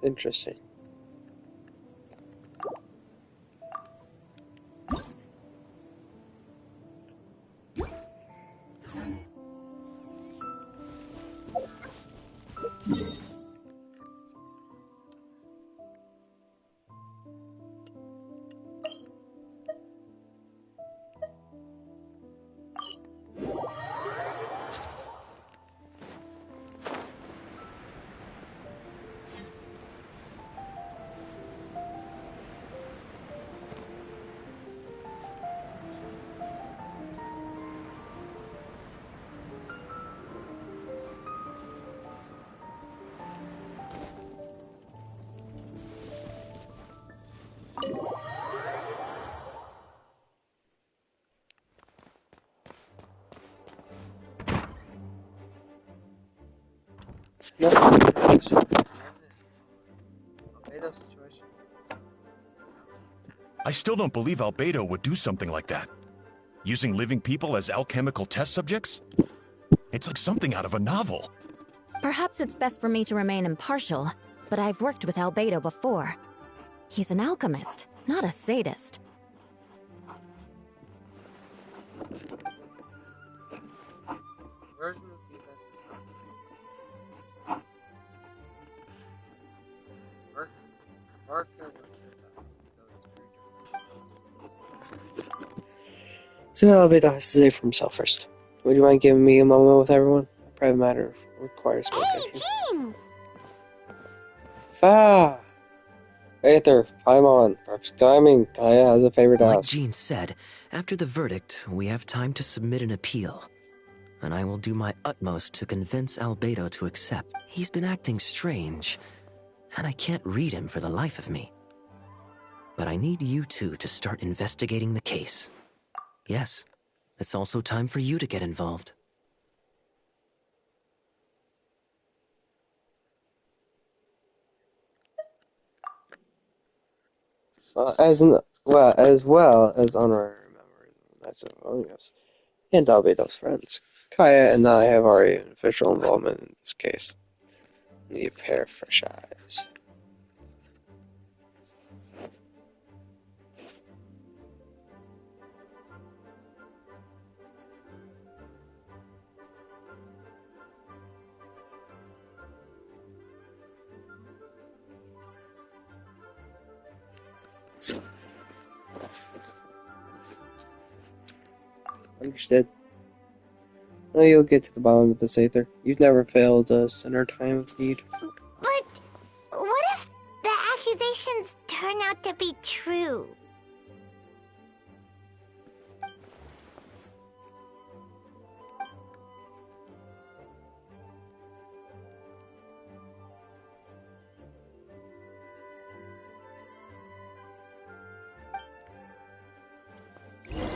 Speaker 1: Interesting. No. Situation.
Speaker 9: I still don't believe Albedo would do something like that. Using living people as alchemical test subjects? It's like something out of a novel.
Speaker 3: Perhaps it's best for me to remain impartial, but I've worked with Albedo before. He's an alchemist, not a sadist.
Speaker 1: So Albedo has to say for himself first. Would you mind giving me a moment with everyone? A private matter requires my attention.
Speaker 2: Jean!
Speaker 1: Fa! Aether, Paimon, perfect timing. Kaya has a favor to
Speaker 4: Like
Speaker 1: ask.
Speaker 4: Jean said, after the verdict, we have time to submit an appeal. And I will do my utmost to convince Albedo to accept. He's been acting strange, and I can't read him for the life of me. But I need you two to start investigating the case. Yes, it's also time for you to get involved.
Speaker 1: as well as honorary members of the Knights of Olympus and Albedo's friends. Kaya and I have already an official involvement in this case. Need a pair of fresh eyes. Understood. Well, you'll get to the bottom of this, Aether. You've never failed us in our time of need.
Speaker 2: But what if the accusations turn out to be true?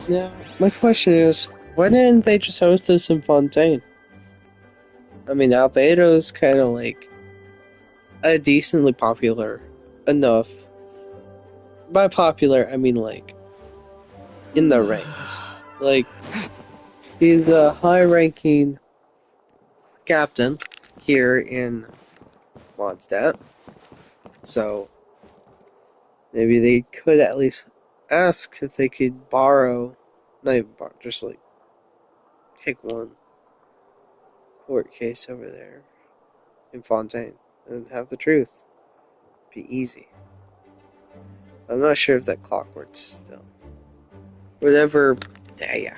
Speaker 1: Now, my question is, why didn't they just host this in Fontaine? I mean, Albedo's kind of like a decently popular enough. By popular, I mean like in the ranks. Like, he's a high-ranking captain here in Mondstadt, so maybe they could at least ask if they could borrow, not even borrow, just like take one court case over there in Fontaine and have the truth. Be easy. I'm not sure if that clock works still. Whatever. Yeah.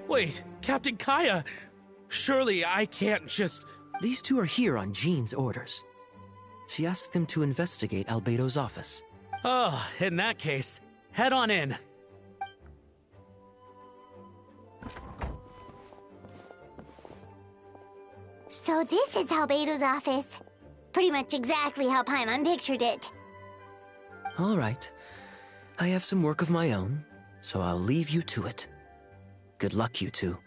Speaker 13: Wait, Captain Kaya! Surely I can't just...
Speaker 4: These two are here on Jean's orders. She asked them to investigate Albedo's office.
Speaker 13: Oh, in that case, head on in.
Speaker 2: So this is Albedo's office. Pretty much exactly how Paimon pictured it.
Speaker 4: All right. I have some work of my own, so I'll leave you to it. Good luck, you two.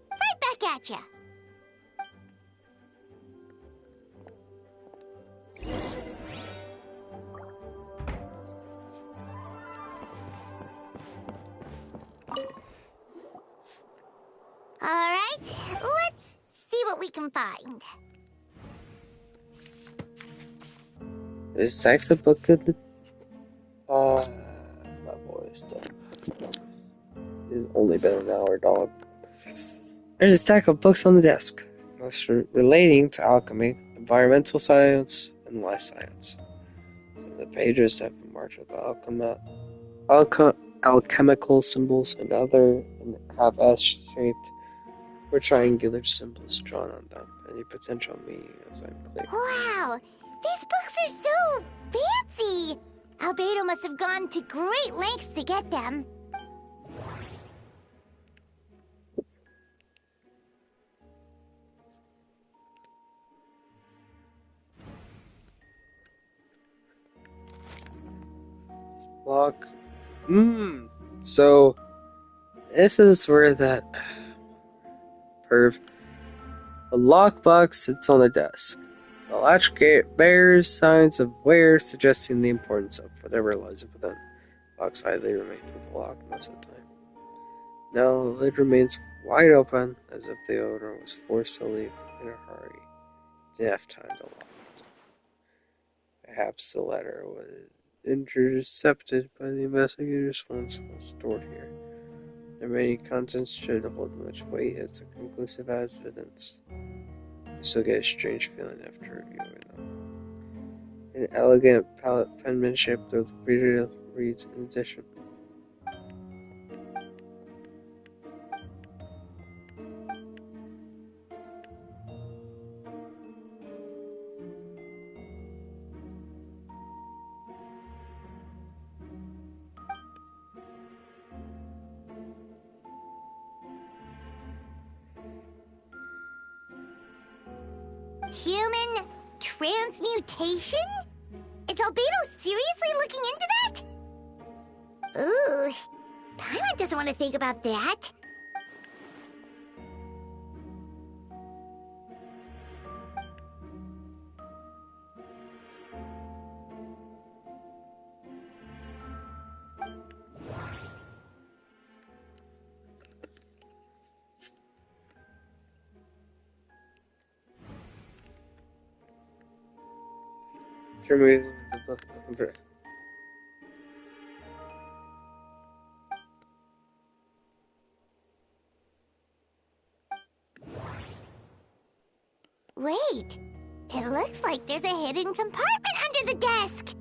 Speaker 2: Right back at ya. Alright, let's see what we can find.
Speaker 1: Is Sax a book of the... my voice done. It's only been an hour, dog. There's a stack of books on the desk, most relating to alchemy, environmental science, and life science. Some of the pages have been marked with alchemical symbols, and other have S-shaped or triangular symbols drawn on them. Any potential meaning is unclear.
Speaker 2: Wow, these books are so fancy! Albedo must have gone to great lengths to get them.
Speaker 1: Lock. So, this is where that perv. A lockbox sits on the desk. The latch gate bears signs of wear, suggesting the importance of whatever lies within. The box idly remains with the lock most of the time. Now the lid remains wide open, as if the owner was forced to leave in a hurry. Didn't have time to lock it. Perhaps the letter was intercepted by the investigators once it was stored here. The remaining contents should hold much weight as conclusive as evidence. You still get a strange feeling after reviewing them. An elegant penmanship, the reader reads in addition.
Speaker 2: Human transmutation? Is Albedo seriously looking into that? Ooh, Paimon doesn't want to think about that.
Speaker 1: Remove the book.
Speaker 2: Wait, it looks like there's a hidden compartment under the desk.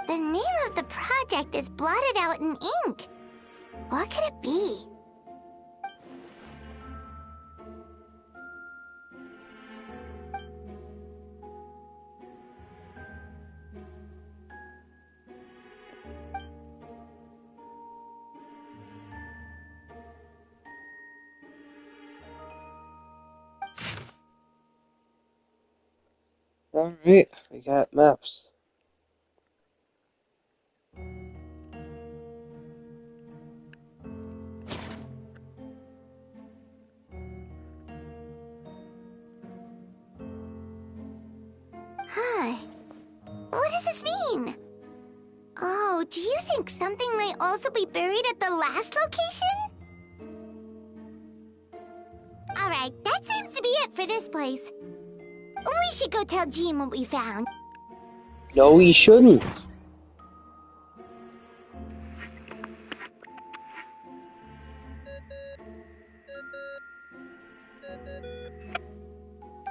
Speaker 2: The name of the project is blotted out in ink. What could it be?
Speaker 1: Alright, we got maps.
Speaker 2: Huh. What does this mean? Oh, do you think something might also be buried at the last location? Alright, that seems to be it for this place. We should go tell Jean what we found.
Speaker 1: No, we shouldn't.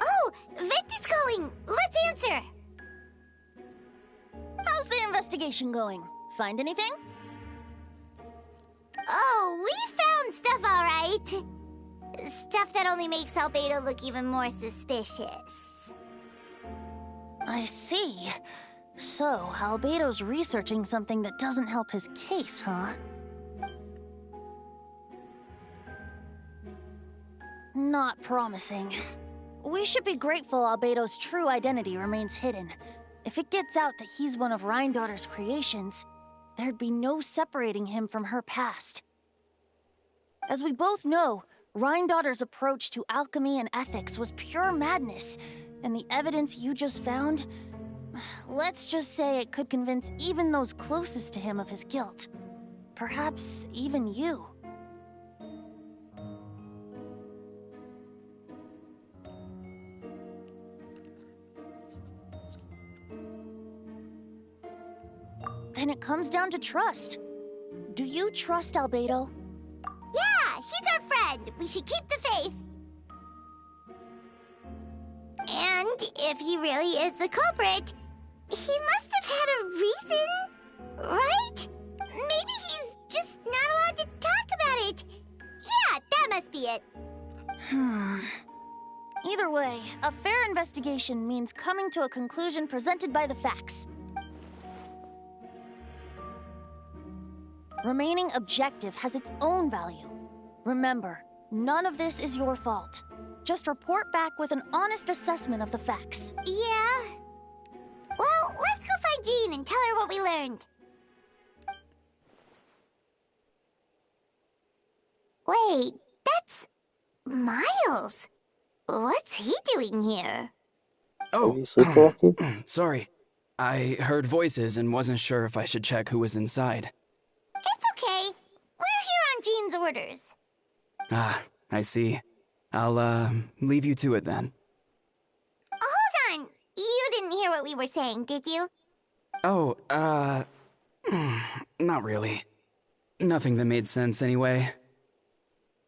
Speaker 2: Oh, Victor's calling. Let's answer.
Speaker 14: How's the investigation going? Find anything?
Speaker 2: Oh, we found stuff, all right. Stuff that only makes Albedo look even more suspicious.
Speaker 14: I see. So, Albedo's researching something that doesn't help his case, huh? Not promising. We should be grateful Albedo's true identity remains hidden. If it gets out that he's one of Rhindaughter's creations, there'd be no separating him from her past. As we both know, Rhindaughter's approach to alchemy and ethics was pure madness, and the evidence you just found, let's just say it could convince even those closest to him of his guilt. Perhaps even you. Then it comes down to trust. Do you trust Albedo?
Speaker 2: Yeah, he's our friend. We should keep the faith. And if he really is the culprit, he must have had a reason, right? Maybe he's just not allowed to talk about it. Yeah, that must be it.
Speaker 14: Either way, a fair investigation means coming to a conclusion presented by the facts. Remaining objective has its own value. Remember, none of this is your fault. Just report back with an honest assessment of the facts.
Speaker 2: Yeah. Well, let's go find Jean and tell her what we learned. Wait, that's Miles. What's he doing here?
Speaker 5: Oh, sorry. I heard voices and wasn't sure if I should check who was inside.
Speaker 2: It's okay. We're here on Jean's orders.
Speaker 5: Ah, I see. I'll, leave you to it then.
Speaker 2: Hold on! You didn't hear what we were saying, did you?
Speaker 5: Oh, not really. Nothing that made sense anyway.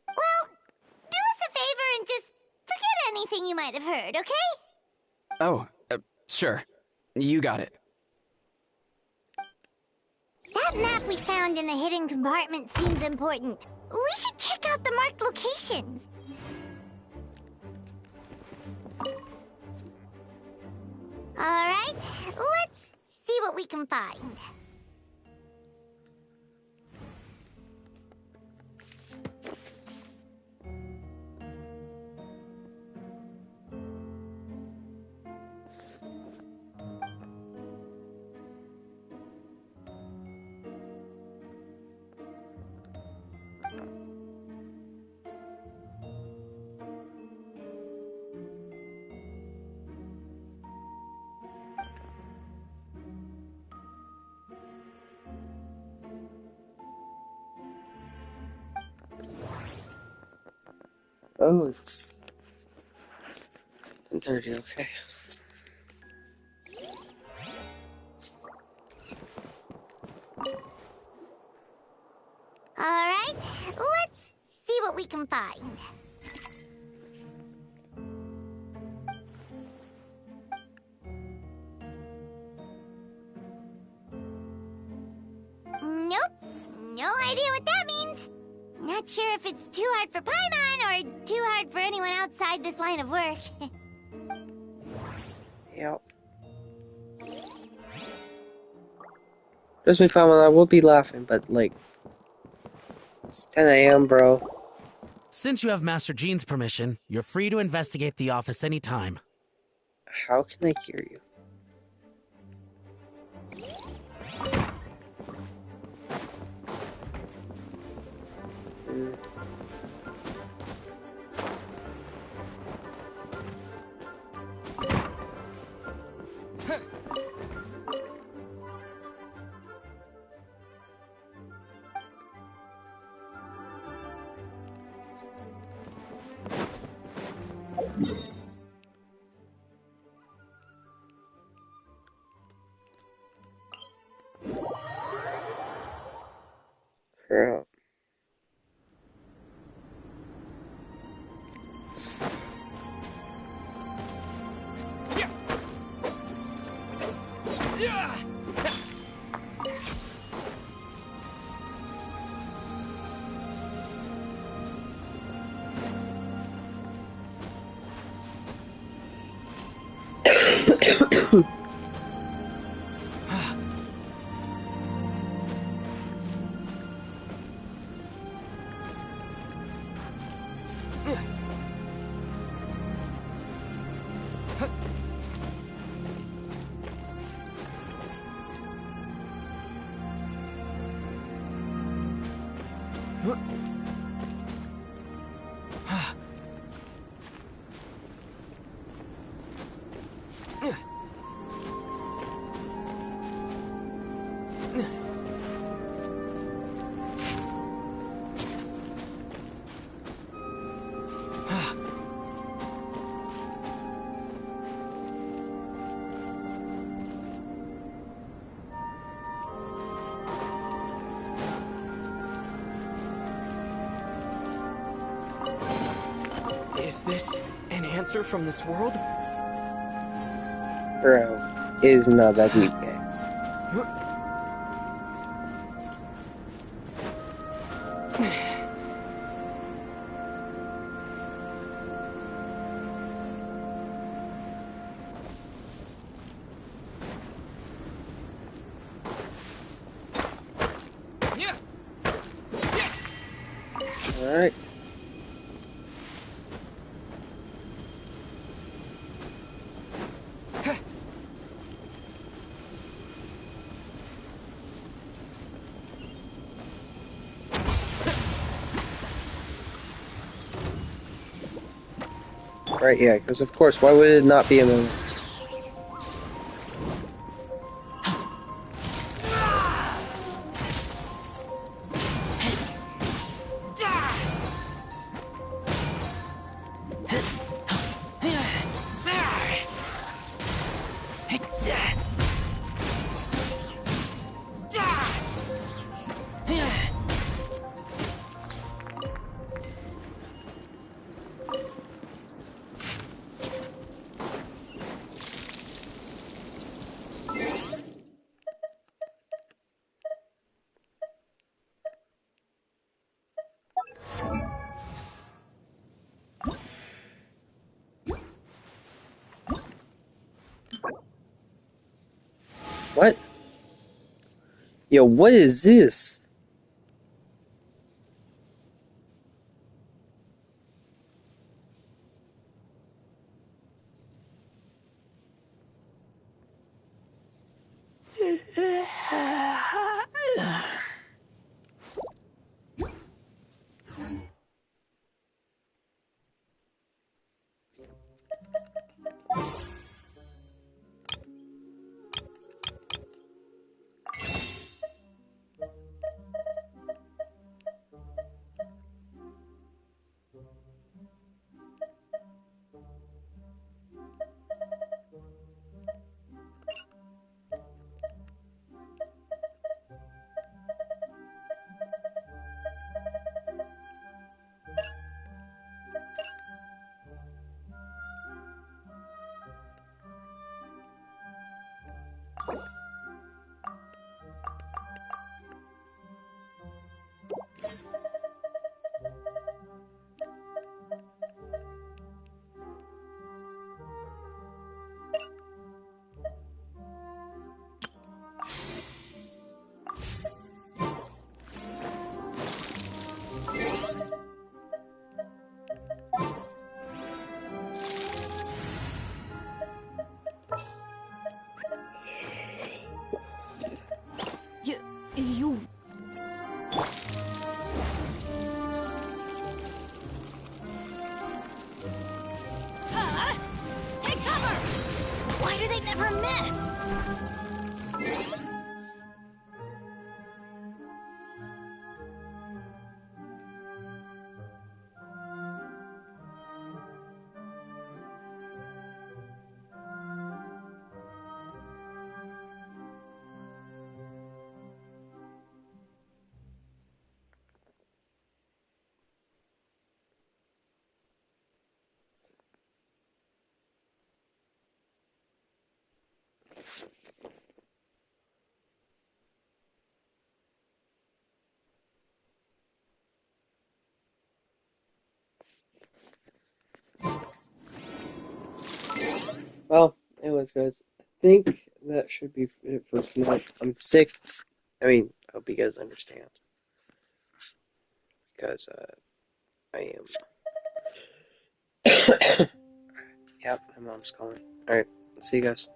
Speaker 2: Well, do us a favor and just forget anything you might have heard, okay?
Speaker 5: Oh, sure. You got it.
Speaker 2: That map we found in the hidden compartment seems important. We should check out the marked locations. Alright, let's see what we can find.
Speaker 1: Oh, it's 10:30. Okay.
Speaker 2: Alright, let's see what we can find. Nope, no idea what that means. Not sure if it's too hard for Paimon or too hard for anyone outside this line of work.
Speaker 1: Yep. Trust me, Paimon, I will be laughing, but like, it's 10 a.m., bro.
Speaker 13: Since you have Master Jean's permission, you're free to investigate the office anytime.
Speaker 1: How can I hear you? Crap.
Speaker 15: Is this an answer from this world?
Speaker 1: Bro, is not that deep game. Alright. Right, yeah, because of course, why would it not be a movie? What? Yo, what is this?
Speaker 3: You...
Speaker 2: Take cover! Why do they never miss?
Speaker 1: Well, anyways, guys, I think that should be it for tonight. I'm sick. I mean, I hope you guys understand. Because, I am. Yep, my mom's calling. Alright, see you guys.